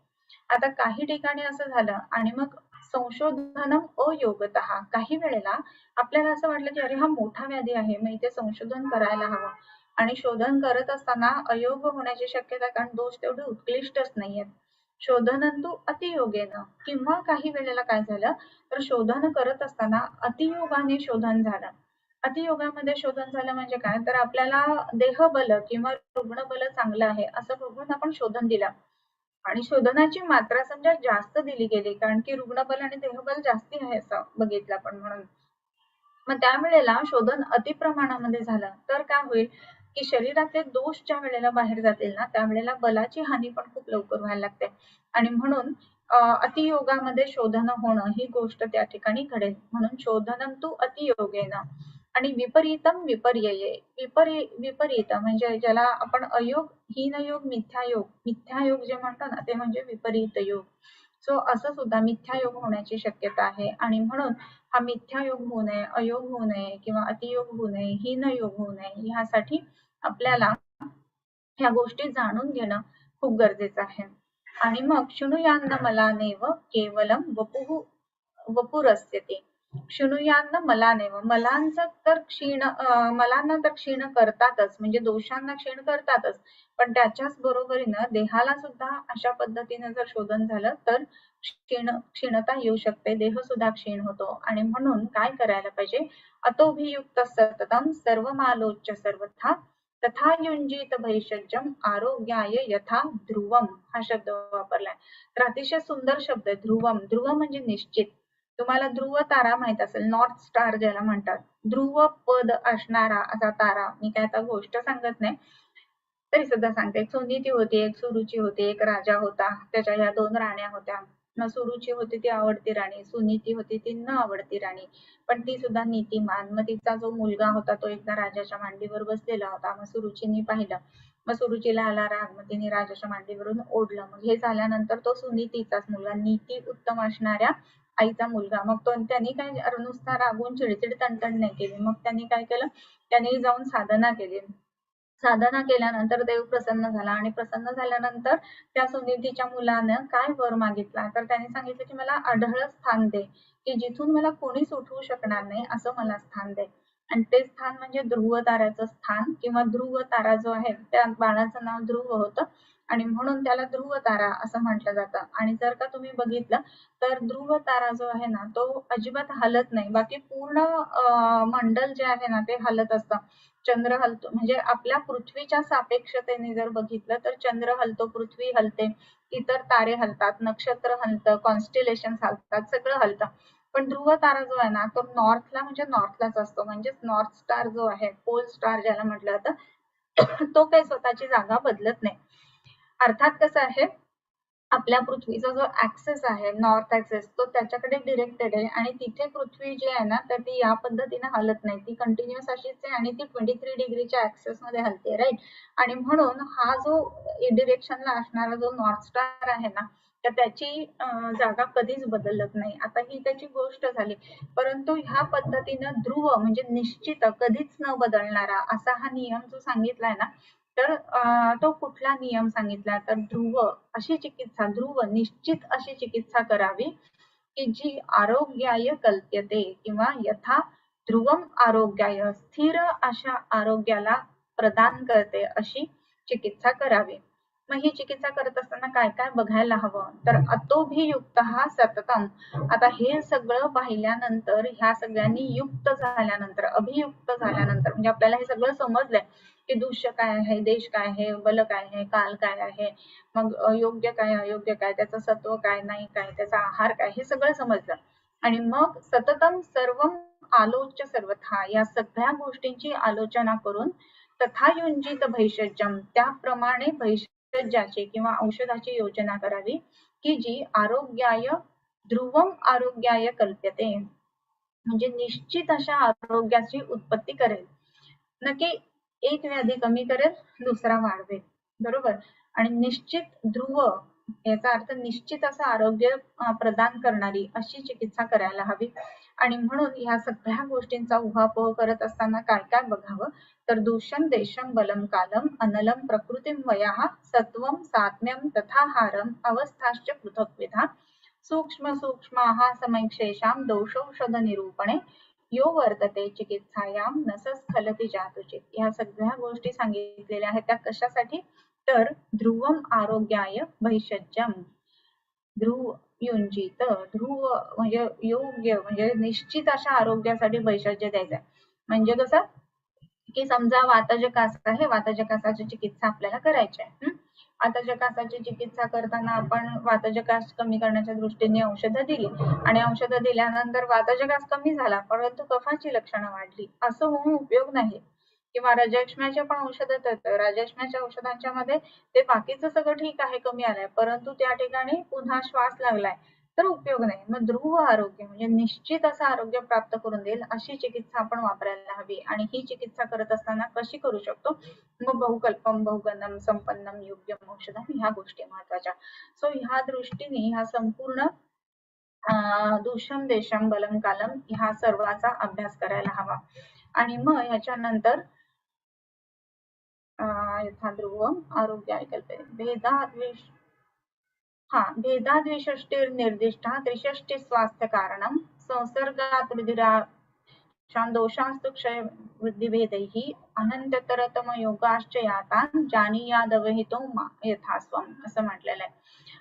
आता काही ठिकाणी असं झालं आणि मग संशोधनम अयोगतः काही वेळेला आपल्याला असं वाटलं की अरे हा मोठा व्याधी आहे मग इथे संशोधन करायला हवं आणि शोधन करत असताना अयोग होण्याची शक्यता कारण दोष तेवढे उत्कृष्टच नाहीयेत. शोधनंतु अतियोगेनं किंवा काही वेळेला काय झालं तर शोधन करत असताना अतियोगाने शोधन झालं. अतियोगामध्ये शोधन झालं म्हणजे काय तर आपल्याला देहबल किंवा रुग्णबल चांगलं आहे असं बघून आपण शोधन दिलं आणि शोधनाची मात्रा समजा जास्त दिली गेली कारण की रुग्णबल आणि देहबल जास्ती आहे असं बघितलं आपण म्हणून. मग त्यावेळेला शोधन अतिप्रमाणामध्ये झालं तर काय होईल की शरीरातले दोष ज्या वेळेला बाहेर जातील ना त्यावेळेला बलाची हानी पण खूप लवकर व्हायला लागते आणि म्हणून अतियोगामध्ये शोधन होणं ही गोष्ट त्या ठिकाणी घडेल. म्हणून शोधनम तू अतियोगेन आणि विपरीतम विपर्यये विपरीत म्हणजे ज्याला आपण अयोग हीनयोग मिथ्यायोग जे म्हणतो ना ते म्हणजे विपरीत योग. सो असं सुद्धा मिथ्यायोग होण्याची शक्यता आहे आणि म्हणून हा मिथ्यायोग होऊ नये, अयोग होऊ नये किंवा अतियोग होऊ नये, हीनयोग होऊ नये ह्यासाठी आपल्याला ह्या गोष्टी जाणून घेणं खूप गरजेचं आहे. आणि मग शृणुयान्न मलानेव केवलम वपुरस्यते. शृणुयान्न मलानेव मलांचं तर मलांना तर क्षीण करतातच म्हणजे दोषांना क्षीण करतातच पण त्याच्याच बरोबरीनं देहाला सुद्धा अशा पद्धतीने जर शोधन झालं तर क्षीणता येऊ शकते, देह सुद्धा क्षीण होतो आणि म्हणून काय करायला पाहिजे अतोभियुक्त सततम सर्वमालोच्य सर्वथा तथा युंजीत भैषज्यम आरोग्याय यथा ध्रुवम हा शब्द वापरलाय. तर अतिशय सुंदर शब्द आहे ध्रुवम. ध्रुव म्हणजे निश्चित. तुम्हाला ध्रुव तारा माहित असेल नॉर्थ स्टार ज्याला म्हणतात. ध्रुव पद असणारा असा तारा. मी काय आता गोष्ट सांगत नाही तरी सुद्धा सांगते. एक सुनीती होती, एक सुरुची होती, एक राजा होता. त्याच्या ह्या 2 राण्या होत्या. मग सुरुची होती ती आवडती राणी, सुनीती होती ती न आवडती राणी. पण ती सुद्धा नीतिमान. मग तिचा जो मुलगा होता तो एकदा राजाच्या मांडीवर बसलेला होता. मग सुरुचीने पाहिलं. मग सुरुचीला आला राग. मग तिने राजाच्या मांडीवरून ओढलं. मग हे झाल्यानंतर तो सुनीतीचाच मुलगा, नीती उत्तम असणाऱ्या आईचा मुलगा. मग तो त्यांनी काय नुसता रागून चिडचिड तणतण नाही केली. मग त्यांनी काय केलं? त्यांनी जाऊन साधना केली. साधना केल्यानंतर देव प्रसन्न झाला आणि प्रसन्न झाल्यानंतर त्या सुनीतीच्या मुलानं काय वर मागितला तर त्याने सांगितलं की मला अढळ स्थान दे की जिथून मला कोणीच उठवू शकणार नाही असं मला स्थान दे. आणि ते स्थान म्हणजे ध्रुव ताऱ्याचं स्थान किंवा ध्रुव तारा जो आहे त्या बाळाचं नाव ध्रुव होतं आणि म्हणून त्याला ध्रुव तारा असं म्हटलं जातं. आणि जर का तुम्ही बघितलं तर ध्रुव तारा जो आहे ना तो अजिबात हलत नाही. बाकी पूर्ण मंडल जे आहे ना ते हलत असतं. चंद्र हलतो म्हणजे आपल्या पृथ्वीच्या सापेक्षतेने जर बघितलं तर चंद्र हलतो, पृथ्वी हलते, इतर तारे हलतात, नक्षत्र हलतं, कॉन्स्टिलेशन हलतात, सगळं हलतं. पण ध्रुव तारा जो आहे ना तो नॉर्थला म्हणजे नॉर्थलाच असतो. म्हणजेच नॉर्थ स्टार जो आहे, पोल स्टार ज्याला म्हटलं जातं तो काही स्वतःची जागा बदलत नाही. अर्थात कसं आहे आपल्या पृथ्वीचा जो ऍक्सेस आहे नॉर्थ ऍक्सेस तो त्याच्याकडे डिरेक्टेड आहे आणि तिथे पृथ्वी जी आहे ना तर ती या पद्धतीने हलत नाही. ती कंटिन्युअस अशीच आहे आणि ती 23 डिग्रीच्या ऍक्सेस मध्ये हलते राईट. आणि म्हणून हा जो डिरेक्शनला असणारा जो नॉर्थ स्टार आहे ना तर त्याची जागा कधीच बदलत नाही. आता ही त्याची गोष्ट झाली. परंतु ह्या पद्धतीनं ध्रुव म्हणजे निश्चित कधीच न बदलणारा असा हा नियम जो सांगितलाय ना तर तो कुठला नियम सांगितला तर ध्रुव अशी चिकित्सा ध्रुव निश्चित अशी चिकित्सा करावी की जी आरोग्याय कल्प्यते किंवा यथा ध्रुवम आरोग्याय स्थिर अशा आरोग्याला प्रदान करते अशी चिकित्सा करावी. मग ही चिकित्सा करत असताना काय काय बघायला हवं, तर अतोभियुक्त हा सततम. आता हे सगळं पाहिल्यानंतर, ह्या सगळ्यांनी युक्त झाल्यानंतर, अभियुक्त झाल्यानंतर, म्हणजे आपल्याला हे सगळं समजलंय की दूष्य काय आहे, देश काय आहे, बल काय आहे, काल काय आहे, मग योग्य काय, अयोग्य काय, त्याचं सत्व काय, नाही काय, त्याचा आहार काय, हे सगळं समजलं. आणि मग सततम सर्वम आलोच्य सर्वथा, या सगळ्या गोष्टींची आलोचना करून तथा युंजित भैषज्यम, त्याप्रमाणे भैषज्याची किंवा औषधाची योजना करावी की जी आरोग्याय ध्रुवम आरोग्याय कल्प्यते, म्हणजे निश्चित अशा आरोग्याची उत्पत्ती करेल. नक्की एक व्याधी कमी करेल, दुसरा वाढवेल, बरोबर. आणि निश्चित ध्रुव, याचा अर्थ निश्चित असं आरोग्य प्रदान करणारी अशी चिकित्सा करायला हवी. आणि म्हणून ह्या सगळ्या गोष्टींचा उहापोह करत असताना काय काय बघावं, तर दूषण देशम बलम कालम अनलम प्रकृतीम वयाः सत्वम सात्म्यम तथाहारम अवस्थाश्च पृथक्विधा सूक्ष्म सूक्ष्माः समैक्षेषां दोषौषध निरूपणे यो वर्तते चिकित्सायां न स्खलति जातुचित. ह्या सगळ्या गोष्टी सांगितलेल्या आहेत त्या कशासाठी, तर ध्रुवम आरोग्याय भैषज्यम, ध्रुव युंजित, ध्रुव म्हणजे योग्य, म्हणजे निश्चित अशा आरोग्यासाठी भैषज्य द्यायचं. म्हणजे कसं की समजा वातजकास आहे, वातजकासाची चिकित्सा आपल्याला करायची आहे. वातजकासाची चिकित्सा करताना आपण वातजकास कमी करण्याच्या दृष्टीने औषधं दिली आणि औषधं दिल्यानंतर वातजकास कमी झाला, परंतु कफाची लक्षणं वाढली, असं होऊन उपयोग नाही. किंवा रजक्ष्म्याचे पण औषधं देतात, रजक्ष्म्याच्या औषधांच्या मध्ये ते बाकीचं सगळं ठीक आहे, कमी आलंय, परंतु त्या ठिकाणी पुन्हा श्वास लागलाय, तर उपयोग नाही. मग ध्रुव आरोग्य म्हणजे निश्चित असं आरोग्य प्राप्त करून देईल अशी चिकित्सा आपण वापरायला हवी. आणि ही चिकित्सा करत असताना कशी करू शकतो, मग बहुकल्पम बहुगणम संपन्नम योग्यम औषधम, ह्या गोष्टी महत्वाच्या. सो ह्या दृष्टीने ह्या संपूर्ण दूषम देशम बलम कालम ह्या सर्वाचा अभ्यास करायला हवा. आणि मग ह्याच्यानंतर यथा ध्रुवम आरोग्याय कल्पते भेदाद्वेष, भेदाद्विषष्टिर्निर्दिष्टा त्रिषष्टि स्वास्थ्य कारणम संसर्गात रुधिराशां दोषास्तु क्षय वृद्धिभेदैः अनंततरतम योगाश्च यातान जानीयादवहितो यथास्वम, असं म्हटलेलं आहे.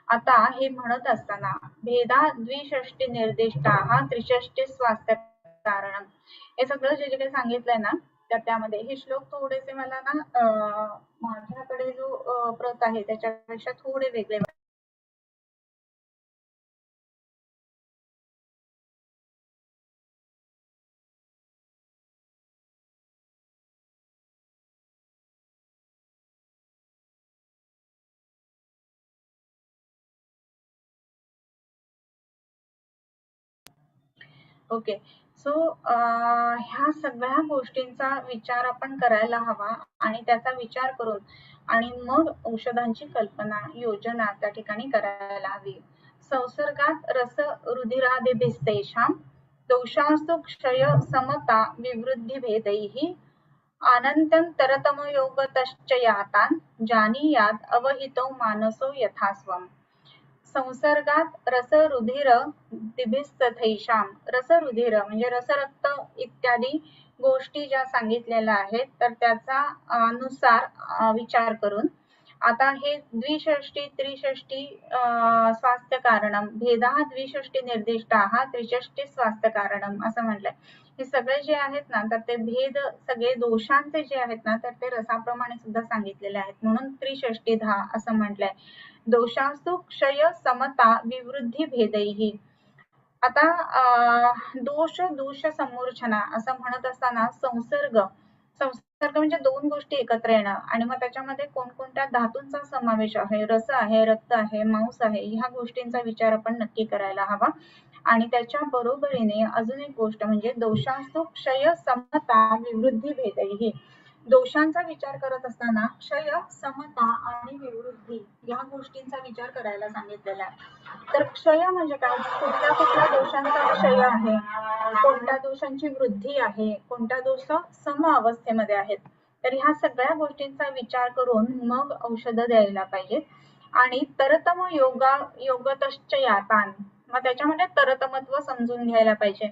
आता हे म्हणत असताना भेदाद्विषष्टि निर्दिष्टा त्रिषष्टि स्वास्थ्य कारणम, हे सगळं जे जे काही सांगितलंय ना, तर त्यामध्ये हे श्लोक थोडेसे मला ना माझ्याकडे जो प्रत आहे त्याच्यापेक्षा थोडे वेगळे. ओके. सो ह्या सगळ्या गोष्टींचा विचार आपण करायला हवा आणि त्याचा विचार करून आणि मग औषधांची कल्पना योजना त्या ठिकाणी करायला हवी. संसर्गात रस रुधिरादिभिस्तेषां दोषास्तु क्षय समता विवृद्धी भेदैः अनन्तं तरतमयोगतश्च यातान् जानीयात् अवहितो मानसो यथास्वम्. संसर्गात रस रुधिर दिभिस्तथैषां, रस रुधिर म्हणजे रसरक्त इत्यादी गोष्टी ज्या सांगितलेल्या आहेत, तर त्याचा अनुसार विचार करून आता हे द्विषष्टी त्रिषष्टी स्वास्थ्य कारणम भेदा द्विषष्टी निर्दिष्टा त्रिषष्टी स्वास्थ्य कारणम असं म्हटलंय. हे सगळे जे आहेत ना, तर ते भेद सगळे दोषांचे जे आहेत ना, तर ते रसाप्रमाणे सुद्धा सांगितलेले आहेत, म्हणून त्रिषष्टीधा असं म्हटलंय. दोषास्तु क्षय समता विवृद्धी भेदैः. आता दोष दूष समूर्छना असं म्हणत असताना संसर्ग, संसर्ग म्हणजे दोन गोष्टी एकत्र येणं आणि मग त्याच्यामध्ये कोणकोणत्या धातूंचा समावेश आहे, रस आहे, रक्त आहे, मांस आहे, ह्या गोष्टींचा विचार आपण नक्की करायला हवा. आणि त्याच्या बरोबरीने अजून एक गोष्ट म्हणजे दोषास्तु क्षय समता विवृद्धी भेदैः. दोषांचा विचार करत असताना क्षय समता आणि विवृद्धी या गोष्टींचा विचार करायला सांगितलेला आहे. तर क्षय म्हणजे काय, कुठल्या कुठल्या दोषांचा क्षय आहे, कोणत्या दोषांची वृद्धी आहे, कोणत्या दोष सम अवस्थेमध्ये आहेत, तर ह्या सगळ्या गोष्टींचा विचार करून मग औषधं द्यायला पाहिजेत. आणि तरतम योगतश्च यातान, मग त्याच्यामध्ये तरतमत्व समजून घ्यायला पाहिजे.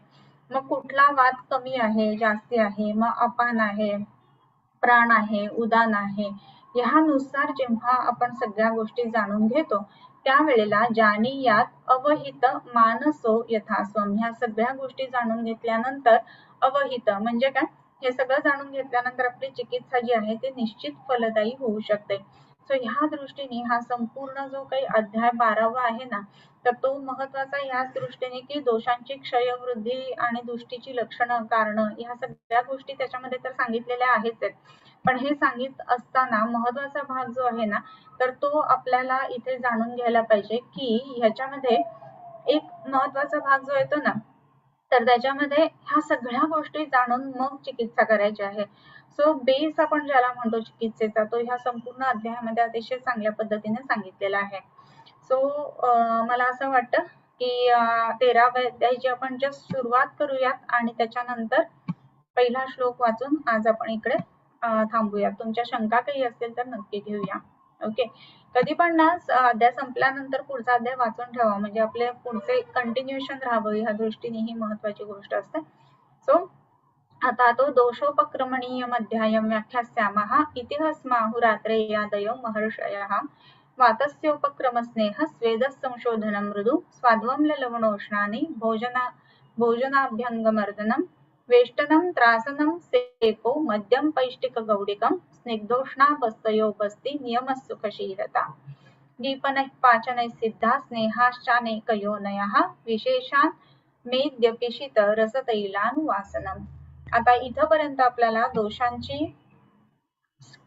मग कुठला वात कमी आहे, जास्ती आहे, मग अपान आहे, प्राण आहे, उदान आहे, ह्यानुसार जेव्हा आपण सगळ्या गोष्टी जाणून घेतो त्यावेळेला जानीयात अवहित मानसो यथास्वम, ह्या सगळ्या गोष्टी जाणून घेतल्यानंतर अवहित म्हणजे काय, हे सगळं जाणून घेतल्यानंतर आपली चिकित्सा जी आहे ते निश्चित फलदायी होऊ शकते. सो ह्या दृष्टीने हा संपूर्ण जो काही अध्याय 12वा आहे ना, तर तो महत्वाचा ह्याच दृष्टीने की दोषांची क्षयवृद्धी आणि दृष्टीची लक्षणं, कारण ह्या सगळ्या गोष्टी त्याच्यामध्ये तर सांगितलेल्या आहेच आहेत. पण हे सांगित असताना महत्वाचा भाग जो आहे ना, तर तो आपल्याला इथे जाणून घ्यायला पाहिजे की ह्याच्यामध्ये एक महत्वाचा भाग जो येतो ना, तर त्याच्यामध्ये ह्या सगळ्या गोष्टी जाणून मग चिकित्सा करायची आहे. सो बेस आपण ज्याला म्हणतो चिकित्सेचा, तो ह्या संपूर्ण अध्यायामध्ये अतिशय चांगल्या पद्धतीने सांगितलेला आहे. सो मला असं वाटतं की 13व्या अध्यायाची आपण जस्ट सुरुवात करूयात आणि त्याच्यानंतर पहिला श्लोक वाचून आज आपण इकडे थांबूयात. तुमच्या शंका काही असतील तर नक्की घेऊया. ओके, कधी पण ना अध्याय संपल्यानंतर पुढचा अध्याय वाचून ठेवा, म्हणजे आपले पुढचे कंटिन्युएशन राहावं ह्या दृष्टीने ही महत्वाची गोष्ट असते. सो आता तो दोषोपक्रमणीयम अध्यायम व्याख्यास्यामः इतिहस्माहुरात्रेयादयो महर्षयः वातस्योपक्रमस्नेह स्वेदः संशोधनं मृदु स्वाध्वं ललवणोष्णानि भोजनाभ्यङ्गमर्दनं वेष्टनं त्रासनं सेको मद्यं पैष्टिकगौडिकं स्निग्धोष्णावस्तयोपस्ति नियमः सुखशीलता दीपनैः पाचनैः सिद्धा स्नेहाश्चानेकयोनयः विशेषान् मेद्यपिशित रसतैलानुवासनम्. आता इथपर्यंत आपल्याला दोषांची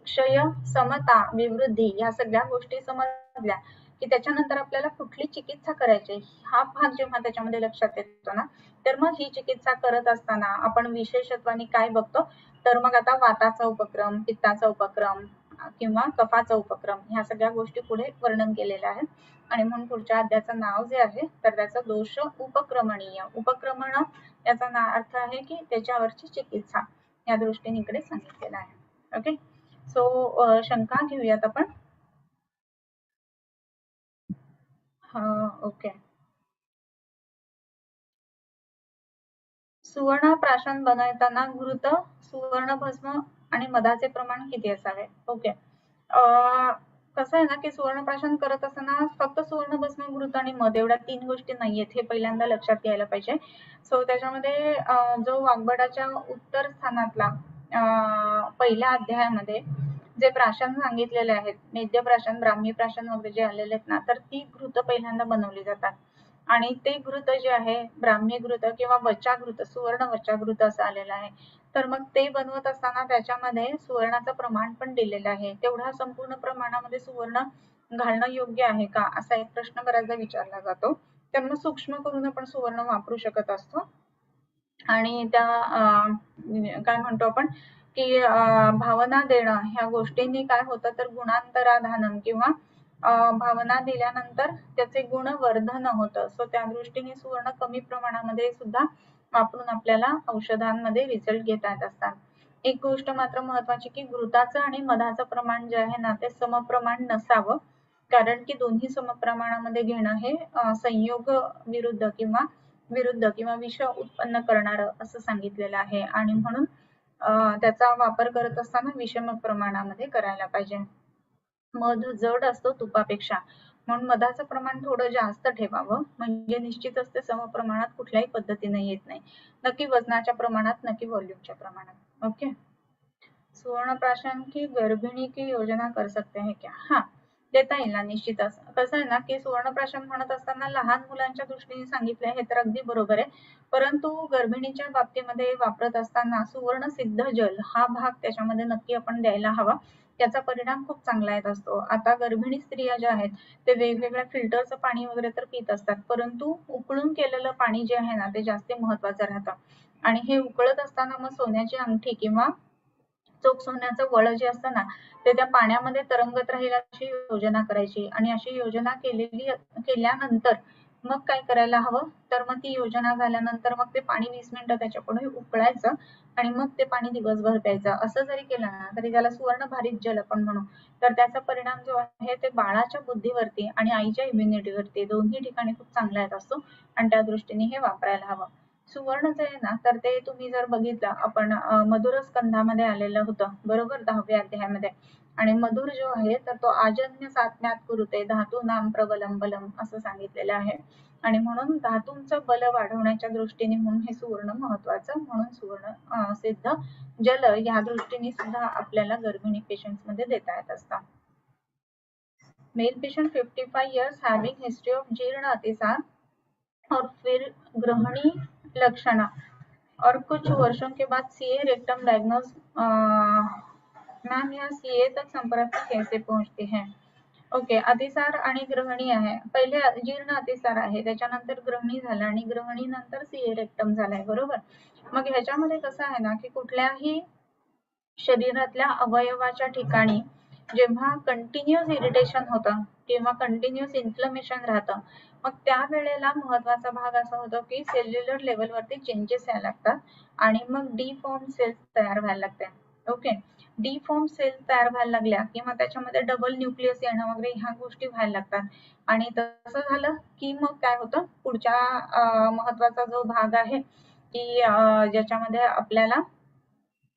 क्षय, समता, विवृद्धी या सगळ्या गोष्टी समजल्या की त्याच्यानंतर आपल्याला कुठली चिकित्सा करायची हा भाग जेव्हा त्याच्यामध्ये लक्षात येतो ना, तर मग ही चिकित्सा करत असताना आपण विशेषत्वाने काय बघतो, तर मग आता वाताचा उपक्रम, पित्ताचा उपक्रम किंवा कफाचा उपक्रम ह्या सगळ्या गोष्टी पुढे वर्णन केलेल्या आहेत. आणि म्हणून पुढच्या अध्यायाचं नाव जे आहे तर त्याचं दोष उपक्रमणीय, उपक्रमण याचा अर्थ आहे की त्याच्यावरची चिकित्सा या दृष्टीने इकडे सांगितलेलं आहे. ओके, सो शंका घेऊयात आपण. ओके, सुवर्ण प्राशन बनवताना घृत, सुवर्ण भस्म आणि मधाचे प्रमाण किती असावे. ओके, कसं आहे ना की सुवर्ण प्राशन करत असताना फक्त सुवर्ण भस्म, घृत आणि मध एवढ्या 3 गोष्टी नाहीयेत, हे पहिल्यांदा लक्षात घ्यायला पाहिजे. सो त्याच्यामध्ये जो वाग्भटाच्या उत्तर स्थानातला पहिल्या अध्यायामध्ये जे प्राशन सांगितलेले आहेत, मेद्य प्राशन, ब्राह्मी प्राशन वगैरे जे आलेले आहेत ना, तर ती घृत पहिल्यांदा बनवली जातात. आणि ते घृत जे आहे ब्राह्मी घृत किंवा वचाघृत, सुवर्ण वचाघृत असं आलेलं आहे. तर मग ते बनवत असताना त्याच्यामध्ये सुवर्णाचं प्रमाण पण दिलेलं आहे. तेवढ्या संपूर्ण प्रमाणामध्ये सुवर्ण घालणं योग्य आहे का, असा एक प्रश्न बऱ्याचदा विचारला जातो. तर मग सूक्ष्म करून आपण सुवर्ण वापरू शकत असतो. आणि त्या काय म्हणतो आपण की भावना देणं ह्या गोष्टींनी काय होतं, तर गुणांतराधानम किंवा भावना दिल्यानंतर त्याचे गुणवर्धन होतं. सो त्या दृष्टीने सुवर्ण कमी प्रमाणामध्ये सुद्धा वापरून आपल्याला औषधांमध्ये रिझल्ट घेता येत असतात. एक गोष्ट मात्र महत्वाची की घृताचं आणि मधाचं प्रमाण जे आहे ना ते समप्रमाण नसावं, कारण की दोन्ही समप्रमाणामध्ये घेणं हे संयोग विरुद्ध किंवा विष उत्पन्न करणारं असं सांगितलेलं आहे. आणि म्हणून त्याचा वापर करत असताना विषम प्रमाणामध्ये करायला पाहिजे. मध जड असतो तुपापेक्षा, म्हणून मधाचं प्रमाण थोडं जास्त ठेवावं, म्हणजे निश्चितच ते समप्रमाणात कुठल्याही पद्धतीने येत नाही, नक्की वजनाच्या प्रमाणात, नक्की व्हॉल्यूमच्या प्रमाणात. ओके, सुवर्ण प्राशन की गर्भिणी की योजना कर सकते हैं क्या. हा, देता येईल ना निश्चितच. कसं आहे ना की सुवर्ण प्राशन म्हणत असताना लहान मुलांच्या दृष्टीने सांगितलंय हे तर अगदी बरोबर आहे, परंतु गर्भिणीच्या बाबतीमध्ये वापरत असताना सुवर्ण सिद्ध जल हा भाग त्याच्यामध्ये नक्की आपण द्यायला हवा. त्याचा परिणाम खूप चांगला येत असतो. आता गर्भिणी स्त्रिया ज्या आहेत ते वेगवेगळ्या फिल्टरचं पाणी वगैरे तर पित असतात, परंतु उकळून केलेलं पाणी जे आहे ना ते जास्त महत्वाचं राहतं. आणि हे उकळत असताना मग सोन्याची अंगठी किंवा चोख सोन्याचं वळ जे असतं ना ते त्या पाण्यामध्ये तरंगत राहील अशी योजना करायची. आणि अशी योजना केल्यानंतर मग काय करायला हवं, तर मग ती योजना झाल्यानंतर मग ते पाणी 20 मिनिटं त्याच्यापुढे उकळायचं आणि मग ते पाणी दिवसभर प्यायचं. असं जरी केलं ना तरी त्याला सुवर्ण भारित जल आपण म्हणू, तर त्याचा परिणाम जो आहे ते बाळाच्या बुद्धीवरती आणि आईच्या इम्युनिटीवरती दोन्ही ठिकाणी खूप चांगला येत असतो आणि त्या दृष्टीने हे वापरायला हवं. सुवर्णचं आहे ना, तर ते तुम्ही जर बघितलं आपण मधुर स्कंधामध्ये आलेलं होतं बरोबर, 10व्या अध्यायामध्ये. आणि मधुर जो आहे तर तो आजन्य साज्ञात कुरुते धातू नाम प्रबलम बलम असं सांगितलेलं आहे. आणि म्हणून धातूंचं बल वाढवण्याच्या दृष्टीने म्हणून हे सुवर्ण महत्वाचं, म्हणून सुवर्ण सिद्ध जल या दृष्टीने सुद्धा आपल्याला गर्भिणी पेशंट्स मध्ये देता येत असतात. Male patient 55 years having history of जीर्ण अतिसार और फिर ग्रहणी लक्षण और कुछ वर्षों के बाद सीए रेक्टम डायग्नोज। मैम या सीए तक संपर्क कैसे पहुंचते हैं? ओके, अतिसार आणि ग्रहणी आहे. पहिले जीर्ण अतिसार आहे, त्याच्यानंतर ग्रहणी झालं आणि ग्रहणी नंतर सीए रेक्टम झालाय बरोबर. मग ह्याच्यामध्ये कसं आहे ना की कुठल्याही शरीरातल्या अवयवाच्या ठिकाणी जेव्हा कंटिन्युअस इरिटेशन होतं किंवा कंटिन्युअस इन्फ्लमेशन राहतं, मग त्यावेळेला महत्वाचा भाग असा होतो की सेल्युलर लेवलवरती चेंजेस यायला लागतात आणि मग डिफॉर्म सेल्स तयार व्हायला लागते. ओके, डिफॉर्म सेल्स तयार व्हायला लागल्या की मग त्याच्यामध्ये डबल न्यूक्लियस येणं वगैरे ह्या गोष्टी व्हायला लागतात. आणि तसं झालं की मग काय होतं, पुढच्या महत्वाचा जो भाग आहे की ज्याच्यामध्ये आपल्याला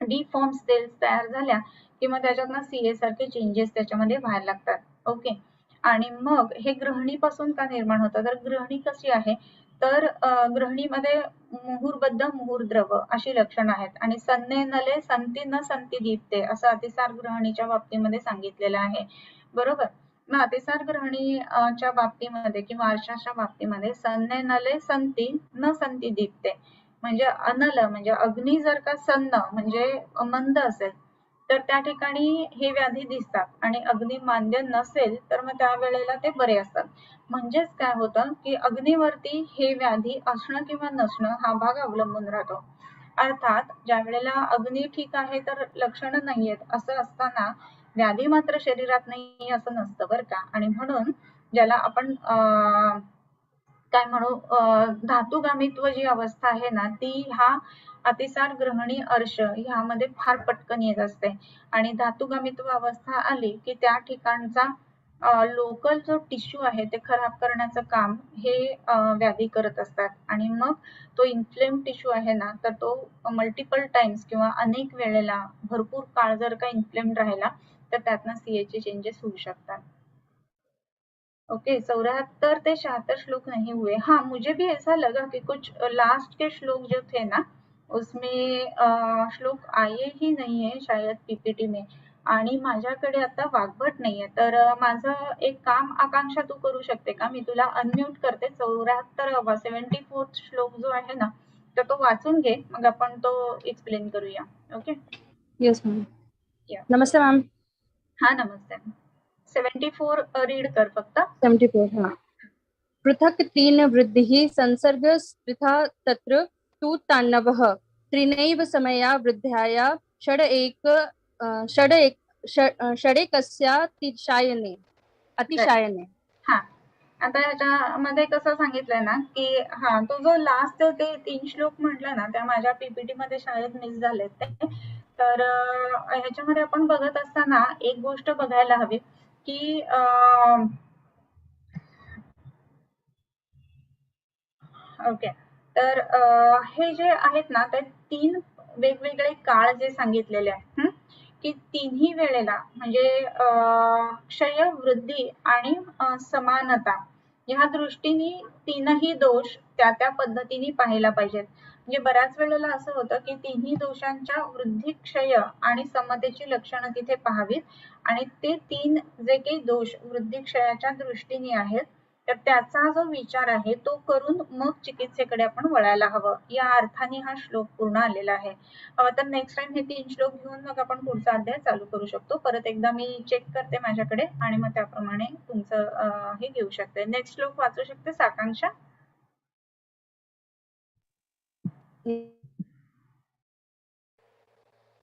डिफॉर्म सेल्स तयार झाल्या की मग त्याच्यातनं सीए सारखे चेंजेस त्याच्यामध्ये व्हायला लागतात. ओके, आणि मग हे ग्रहणीपासून का निर्माण होतं, तर ग्रहणी कशी आहे तर ग्रहणीमध्ये मुहूर्बद्ध मुहूर्द्रव अशी लक्षणं आहेत आणि सन्ने नले संती न संती दीप्ते असं अतिसार ग्रहणीच्या बाबतीमध्ये सांगितलेलं आहे बरोबर. मग अतिसार ग्रहणीच्या बाबतीमध्ये किंवा आरशाच्या बाबतीमध्ये सन्ने नले संती न संती दीप्ते म्हणजे अनल म्हणजे अग्नी जर का सन्न म्हणजे मंद असेल तर त्या ठिकाणी हे व्याधी दिसतात आणि अग्नी मांद्य नसेल तर मग त्यावेळेला ते बरे असतात. म्हणजेच काय होतं की अग्नीवरती हे व्याधी असणं किंवा नसणं हा भाग अवलंबून राहतो. अर्थात ज्या वेळेला अग्नी ठीक आहे तर लक्षणं नाहीयेत असं असताना व्याधी मात्र शरीरात नाही असं नसतं बरं का. आणि म्हणून ज्याला आपण काय म्हणू धातुगामित्व जी अवस्था आहे ना ती ह्या अतिसार ग्रहणी अर्श ह्यामध्ये फार पटकन येत असते. आणि धातुगामित्व अवस्था आली की त्या ठिकाणचा लोकल जो टिश्यू आहे ते खराब करण्याचं काम हे व्याधी करत असतात. आणि मग तो इन्फ्लेम टिश्यू आहे ना तर तो मल्टिपल टाइम्स किंवा अनेक वेळेला भरपूर काळ जर का इन्फ्लेम्ड राहिला तर त्यातनं सीएचे चेंजेस होऊ शकतात. ओके, 74 से 76 श्लोक नहीं हुए। हाँ, मुझे भी ऐसा लगा कि कुछ लास्ट के श्लोक जो थे ना उसमें श्लोक आए ही नाही आहे शायद पीपीटी में आणि माझ्याकडे आता वाघभट नाहीये तर माझं एक काम आकांक्षा तू करू शकते का, मी तुला अनम्यूट करते. 74वा 74th श्लोक जो आहे ना तर तो वाचून घे मग आपण तो एक्सप्लेन करूया. Okay, yes ma'am. या नमस्ते मैम. हा नमस्ते. 74 रीड कर फक्त. 74 हाँ. पृथक तीन वृद्धिः संसर्गस्पृथा तत्र तु ताण्डवः त्रिनैव समया वृद्ध्याया षडेकस्यातिशायने अतिशायने. हा, आता ह्याच्यामध्ये कसं सांगितलंय ना की हा तो जो लास्ट ते 3 श्लोक म्हटलं ना त्या माझ्या पीपीटी मध्ये शाळेत मिस झालेत ते. तर ह्याच्यामध्ये आपण बघत असताना एक गोष्ट बघायला हवी की ओके, तर हे जे आहेत ना ते 3 वेगवेगळे काळ जे सांगितलेले आहेत की तिन्ही वेळेला म्हणजे क्षय वृद्धी आणि समानता ह्या दृष्टीने तीनही दोष त्या त्या पद्धतीने पाहायला पाहिजेत. म्हणजे बऱ्याच वेळेला असं होतं की तिन्ही दोषांच्या वृद्धी क्षय आणि समतेची लक्षणं तिथे पाहावीत आणि ते 3 जे काही दोष वृद्धी क्षयाच्या दृष्टीने आहेत तर त्याचा जो विचार आहे तो करून मग चिकित्सेकडे आपण वळायला हवं, या अर्थाने हा श्लोक पूर्ण आलेला आहे. तर नेक्स्ट टाइम हे 3 श्लोक घेऊन मग आपण पुढचा अध्याय चालू करू शकतो. परत एकदा मी चेक करते माझ्याकडे आणि मग त्याप्रमाणे तुमचं हे घेऊ शकते. नेक्स्ट श्लोक वाचू शकते आकांक्षा.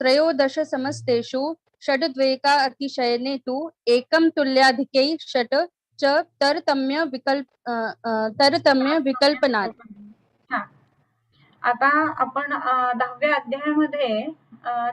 त्रयोदश समस्तेषु षड्द्वेका अतिशयने तु एकं तुल्याधिकै षट् च तरतम्य विकल्पनात्. हा, आता आपण 10व्या अध्यायामध्ये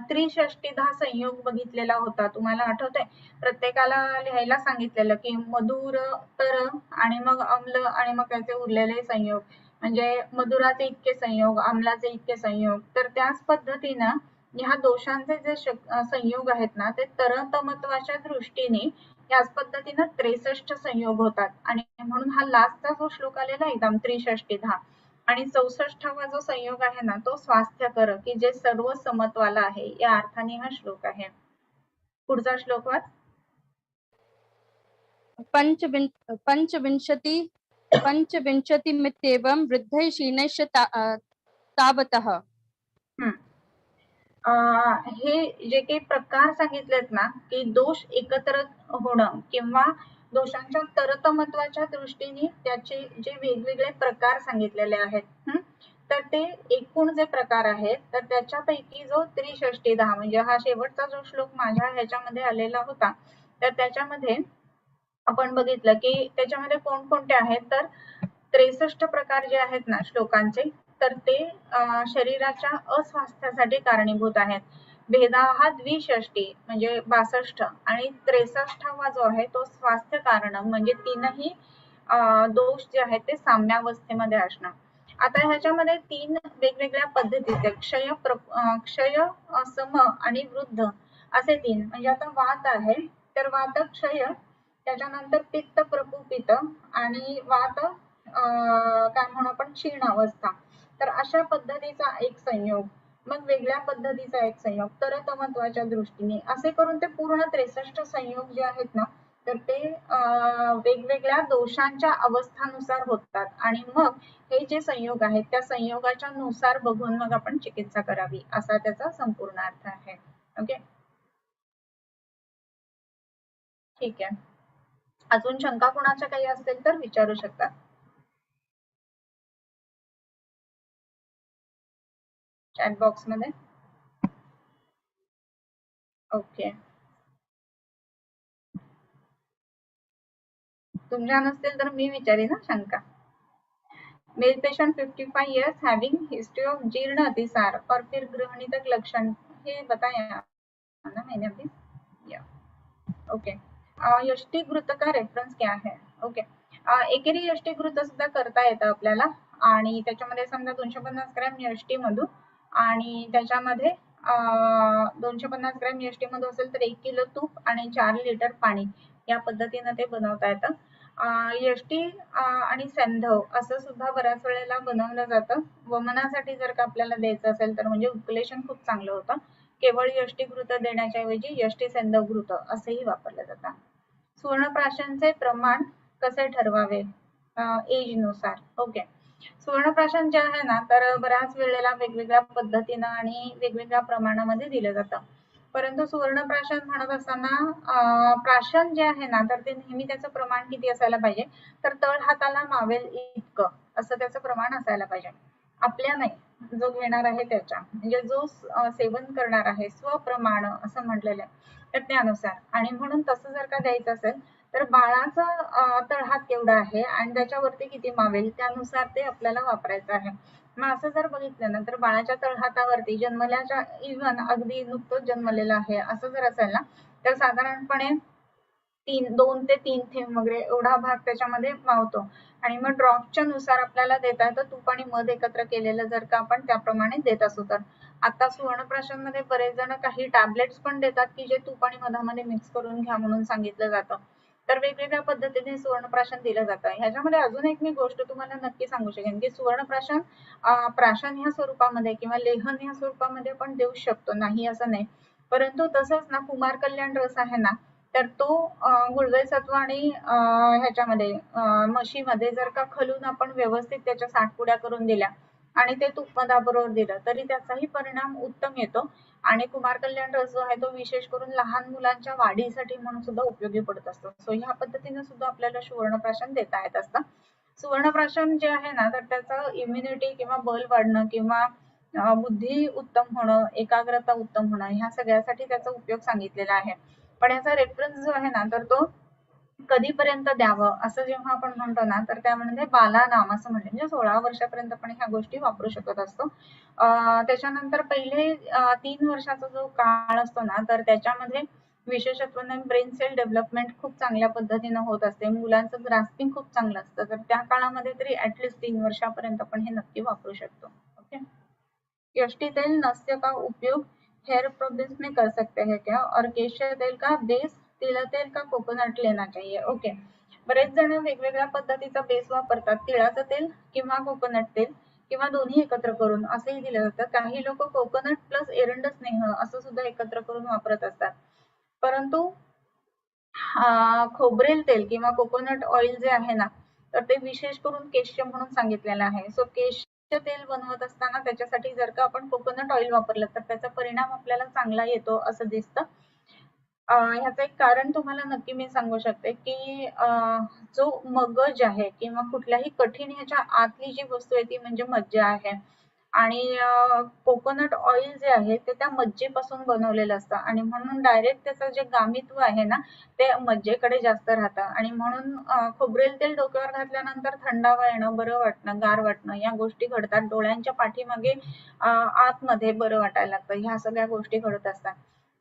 त्रिषष्टिधा संयोग बघितलेला होता. तुम्हाला आठवतंय, प्रत्येकाला लिहायला सांगितलेलं की मधुर तर आणि मग अम्ल आणि मग त्याचे उरलेले संयोग म्हणजे मधुराचे इतके संयोग, आम्लाचे इतके संयोग. तर त्याच पद्धतीनं ह्या दोषांचे जे संयोग आहेत ना ते तरतमत्वाच्या दृष्टीने याच पद्धतीनं 63 संयोग होतात. आणि म्हणून हा लास्टचा जो श्लोक आलेला आहे एकदम त्रिषष्टिधा, आणि 64वा जो संयोग आहे ना तो स्वास्थ्यकर, की जे सर्व समत्वाला आहे, या अर्थाने हा श्लोक आहे. पुढचा श्लोक वाच. पंचविंशतिमित्येवं वृद्धैः क्षीणैश्च तावतः. हे जे काही प्रकार सांगितलेत ना की दोष एकत्र होणं किंवा दोषांच्या तरतमत्वाच्या दृष्टीने त्याचे जे वेगवेगळे प्रकार सांगितलेले आहेत, तर ते एकूण जे प्रकार आहेत तर त्याच्यापैकी जो त्रिषष्टिधा म्हणजे हा शेवटचा जो श्लोक माझ्या ह्याच्यामध्ये आलेला होता, तर त्याच्यामध्ये आपण बघितलं की त्याच्यामध्ये कोणकोणते आहेत, तर 63 प्रकार जे आहेत ना श्लोकांचे, तर ते शरीराच्या अस्वास्थ्यासाठी कारणीभूत आहेत. भेदा हा द्विषष्टी म्हणजे 62 आणि 63वा जो आहे तो स्वास्थ्य कारण म्हणजे तीनही दोष जे आहेत ते साम्यावस्थेमध्ये असणं. आता ह्याच्यामध्ये 3 वेगवेगळ्या पद्धतीचे क्षय, सम आणि वृद्ध असे 3. म्हणजे आता वात आहे तर वात क्षय, त्याच्यानंतर पित्त प्रकुपित आणि वात काय म्हणू आपण क्षीण अवस्था. तर अशा पद्धतीचा एक संयोग, मग वेगळ्या पद्धतीचा एक संयोग, तरतमत्वाच्या दृष्टीने असे करून ते पूर्ण 63 संयोग जे आहेत ना तर ते वेगवेगळ्या दोषांच्या अवस्थानुसार होतात. आणि मग हे जे संयोग आहेत त्या संयोगाच्या नुसार बघून मग आपण चिकित्सा करावी, असा त्याचा संपूर्ण अर्थ आहे. ओके, ठीक आहे. अजून शंका कोणाच्या काही असतील तर विचारू शकता चॅट बॉक्स मध्ये. ओके, तुमच्या नसतील तर मी विचारीन शंका. Male patient 55 years having history of जीर्ण अतिसार और फिर गृहणितक लक्षण, हे बताया ना मैंने अभी. या ओके. यष्टीघृत का रेफरन्स क्या है? ओके, एकेरी यष्टीघृत सुद्धा करता येतं आपल्याला. आणि त्याच्यामध्ये समजा 250 ग्रॅम यष्टी मधू आणि त्याच्यामध्ये 250 ग्रॅम यष्टी मधू असेल तर 1 किलो तूप आणि 4 लिटर पाणी, या पद्धतीने ते बनवता येतं. यष्टी आणि सैंधव असं सुद्धा बऱ्याच वेळेला बनवलं जातं. वमनासाठी जर का आपल्याला द्यायचं असेल तर म्हणजे उपलेशन खूप चांगलं होतं. केवळ यष्टीघृत देण्याच्या ऐवजी यष्टी सैंधव घृत असेही वापरलं जातं. सुवर्णप्राशनचे प्रमाण कसे ठरवावे? एज नुसार. ओके, सुवर्णप्राशन जे आहे ना तर बऱ्याच वेळेला वेगवेगळ्या पद्धतीनं आणि वेगवेगळ्या प्रमाणामध्ये दिलं जातं. परंतु सुवर्णप्राशन म्हणत असताना प्राशन जे आहे ना तर ते नेहमी त्याचं प्रमाण किती असायला पाहिजे, तर तळ हाताला मावेल इतकं असं त्याचं प्रमाण असायला पाहिजे. आपल्या नाही, जो घेणार आहे त्याच्या म्हणजे जो सेवन करणार आहे स्वप्रमाण असं म्हटलेलं आहे, तर त्यानुसार. आणि म्हणून तसं जर का द्यायचं असेल तर बाळाचा तळहात केवढा आहे आणि त्याच्यावरती किती मावेल त्यानुसार ते आपल्याला वापरायचं आहे. मग असं जर बघितलं ना तर बाळाच्या तळहातावरती जन्मल्याच्या इव्हन अगदी नुकतंच जन्मलेलं आहे असं जर असेल ना तर साधारणपणे 2 ते 3 थेंब वगैरे एवढा भाग त्याच्यामध्ये मावतो. आणि मग ड्रॉपच्या नुसार आपल्याला देता येतं तूप आणि मध एकत्र केलेलं जर का आपण त्याप्रमाणे देत असू तर. आता सुवर्णप्राशन मध्ये बरेच जण काही टॅबलेट्स पण देतात की जे तूप आणि मधामध्ये मिक्स करून घ्या म्हणून सांगितलं जातं. तर वेगवेगळ्या पद्धतीने सुवर्णप्राशन दिलं जातं. ह्याच्यामध्ये अजून एक मी गोष्ट तुम्हाला नक्की सांगू शकेन की सुवर्णप्राशन प्राशन ह्या स्वरूपामध्ये किंवा लेहन ह्या स्वरूपामध्ये पण देऊ शकतो, नाही असं नाही. परंतु तसंच ना कुमार कल्याण रस आहे ना तर तो गुळवे सत्व आणि ह्याच्यामध्ये म्हशीमध्ये जर का खलून आपण व्यवस्थित त्याच्या साठपुड्या करून दिल्या आणि ते तूप मधाबरोबर दिलं तरी त्याचाही परिणाम उत्तम येतो. आणि कुमार कल्याण रस जो आहे तो विशेष करून लहान मुलांच्या वाढीसाठी म्हणून सुद्धा उपयोगी पडत असतो. सो ह्या पद्धतीने सुद्धा आपल्याला सुवर्णप्राशन देता येत असतं. सुवर्णप्राशन जे आहे ना तर त्याचं इम्युनिटी किंवा बल वाढणं किंवा बुद्धी उत्तम होणं, एकाग्रता उत्तम होणं, ह्या सगळ्यासाठी त्याचा उपयोग सांगितलेला आहे. पण याचा रेफरन्स जो आहे ना तर तो कधीपर्यंत द्यावं असं जेव्हा आपण म्हणतो ना तर त्यामध्ये बालानाम असं म्हणजे 16 वर्षापर्यंत आपण ह्या गोष्टी वापरू शकत असतो. त्याच्यानंतर पहिले 3 वर्षाचा जो काळ असतो ना तर त्याच्यामध्ये विशेषत्वाने ब्रेन सेल डेव्हलपमेंट खूप चांगल्या पद्धतीने होत असते. मुलांचं ग्रास्पिंग खूप चांगलं असतं, तर त्या काळामध्ये तरी ऍटलिस्ट 3 वर्षापर्यंत आपण हे नक्की वापरू शकतो. ओके. यष्टी तेल नस्य का उपयोग हेयर प्रॉब्लम्स में कर सकते हैं क्या, और केशर तेल का बेस तिला तेल का कोकोनट लेना चाहिए. ओके. बरेच जण वेगवेगळ्या पद्धतीचा बेस वापरतात, तिळाचं तेल किंवा कोकोनट तेल किंवा दोन्ही एकत्र करून असंही दिलं जातं. काही लोक कोकोनट प्लस एरंड स्नेह असं सुद्धा एकत्र करून वापरत असतात. परंतु खोबरेल तेल किंवा कोकोनट ऑइल जे आहे ना, तर ते विशेष करून केशय म्हणून सांगितलेलं आहे. सो केशय तेल बनवत असताना त्याच्यासाठी जर का आपण कोकोनट ऑइल वापरलं तर त्याचा परिणाम आपल्याला चांगला येतो असं दिसतं. ह्याचं एक कारण तुम्हाला नक्की मी सांगू शकते, की जो मगज आहे किंवा कुठल्याही कठीण ह्याच्या आतली जी वस्तू आहे ती म्हणजे मज्जा आहे. आणि कोकोनट ऑइल जे आहे ते त्या मज्जेपासून बनवलेलं असतं आणि म्हणून डायरेक्ट त्याचं जे गामित्व आहे ना ते मज्जेकडे जास्त राहतं आणि म्हणून खोबरेल तेल डोक्यावर घातल्यानंतर थंडावा येणं, बरं वाटणं, गार वाटणं या गोष्टी घडतात. डोळ्यांच्या पाठीमागे आतमध्ये बरं वाटायला लागतं. ह्या सगळ्या गोष्टी घडत असतात.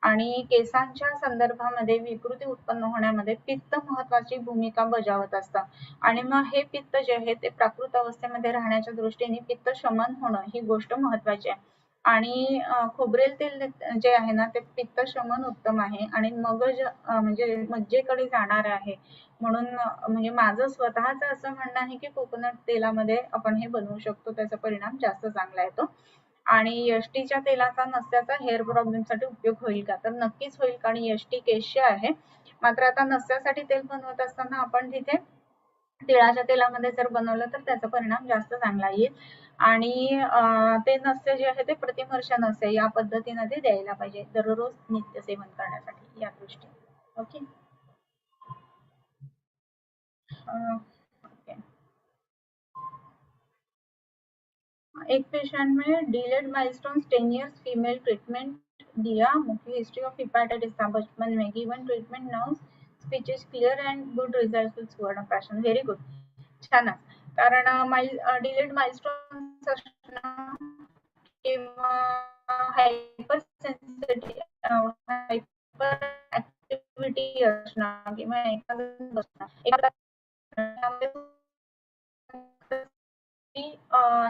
आणि केसांच्या संदर्भामध्ये विकृती उत्पन्न होण्यामध्ये पित्त महत्वाची भूमिका बजावत असतं आणि मग हे पित्त जे आहे ते प्राकृत अवस्थेमध्ये राहण्याच्या दृष्टीने पित्त शमन होणं ही गोष्ट महत्वाची आहे. आणि खोबरेल तेल जे आहे ना ते पित्त शमन उत्तम आहे आणि मगज म्हणजे मज्जेकडे जाणार आहे. म्हणून म्हणजे माझं स्वतःच असं म्हणणं आहे की कोकोनट तेलामध्ये आपण हे बनवू शकतो, त्याचा परिणाम जास्त चांगला येतो. आणि यष्टीच्या तेलाचा नस्याचा हेअर प्रॉब्लेम साठी उपयोग होईल का, तर नक्कीच होईल, कारण यष्टी केश्य आहे. मात्र आता नस्यासाठी तेल बनवत असताना आपण तिथे तिळाच्या तेलामध्ये जर बनवलं तर त्याचा परिणाम जास्त चांगला येईल आणि ते नस्य जे आहे ते प्रतिवर्ष नस्य या पद्धतीने ते द्यायला पाहिजे दररोज नित्य सेवन करण्यासाठी या दृष्टीने. ओके. एक पेशेंट में delayed milestone 10 years female treatment दिया, मुख्य हिस्ट्री ऑफ हिपैटाइटिस था बचपन में, given treatment now speech is clear and good result with Suvarnaprashan. Very good, छान. कारण डिलेड माइलस्टोन असणं किंवा हायपर सेन्सिटिव्ह हायपर ऍक्टिव्हिटी असणं किंवा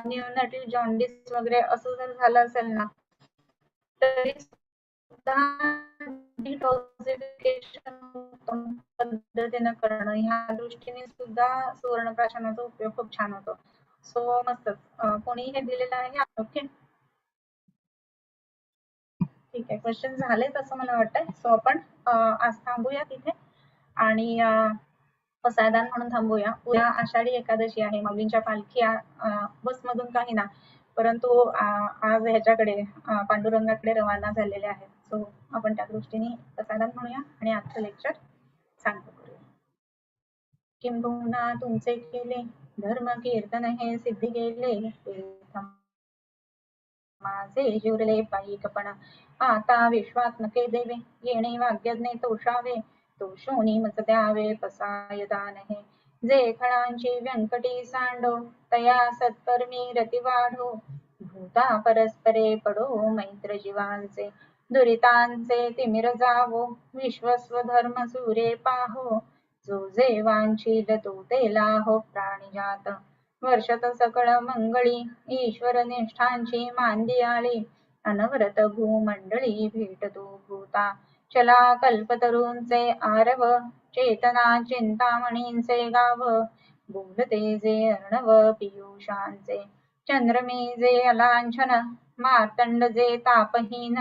न्यूनॅटिव्ह जॉन्डिस वगैरे असं जर झालं असेल ना तरी सुद्धा डिटॉक्सिफिकेशन पद्धतीने करणं ह्या दृष्टीने सुद्धा सुवर्णप्राशनाचा उपयोग खूप छान होतो. सो मस्तच. कोणी हे दिलेलं आहे. ओके, ठीक आहे. क्वेश्चन झालेत असं मला वाटतंय. सो आपण आज थांबूया तिथे आणि पसायदान म्हणून थांबूया. उद्या आषाढी एकादशी आहे, माऊलींच्या पालखी बसमधून काही ना, परंतु आज ह्याच्याकडे पांडुरंगाकडे रवाना झालेले आहेत. सो आपण त्या दृष्टीने पसायदान म्हणूया आणि आजचं लेक्चर सांगतो करूया. किंबहुना तुमचे केले धर्म कीर्तन हे सिद्धी गेले, माझे जुरले पायिकपण आता विश्वात्मके देवे, येणे वाग्यज्ञे तोषावे, तोषोनी मच द्यावे पसायदान हे. जे खळांची व्यंकटी सांडो, तया सत्कर्मी रती वाढो, भूता परस्परे पडो मैत्र जीवांचे, दुरितांचे तिमिर जावो, विश्वस्व धर्म सुरे पाहो, जो जे वांछील तो ते लाहो प्राणिजात. वर्षत सकळ मंगळी ईश्वर निष्ठांची मांदियाळी, अनवरत भूमंडळी भेटतो भूता. चला कल्पतरूंचे आरव, चेतना चिंतामणींचे गाव, बोलते जे अर्णव पियुषांचे, चंद्रमी जे अलांछन, मार्तंड जे तापहीन,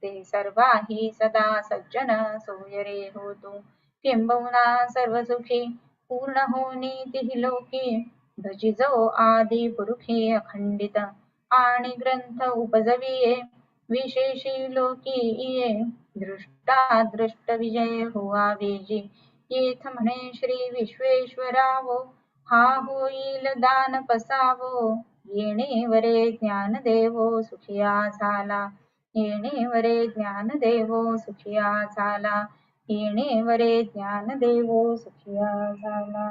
ते सर्वाही सदा सज्जन सोय रे होतो. किंबहुना सर्वसुखी पूर्ण होनी तिही लोकी, भजिजो आदि पुरुषी अखंडित, आणि ग्रंथ उपजविये विशेषी लोकी ये, दृष्टा दृष्ट विजय हुआ वेजी, येथ म्हणे श्री विश्वेश्वरावो, हा होईल दान पसावो, येणे वरे ज्ञान देवो सुखिया झाला, येणे वरे ज्ञान देवो सुखिया झाला, येणे वरे ज्ञान देवो सुखिया झाला.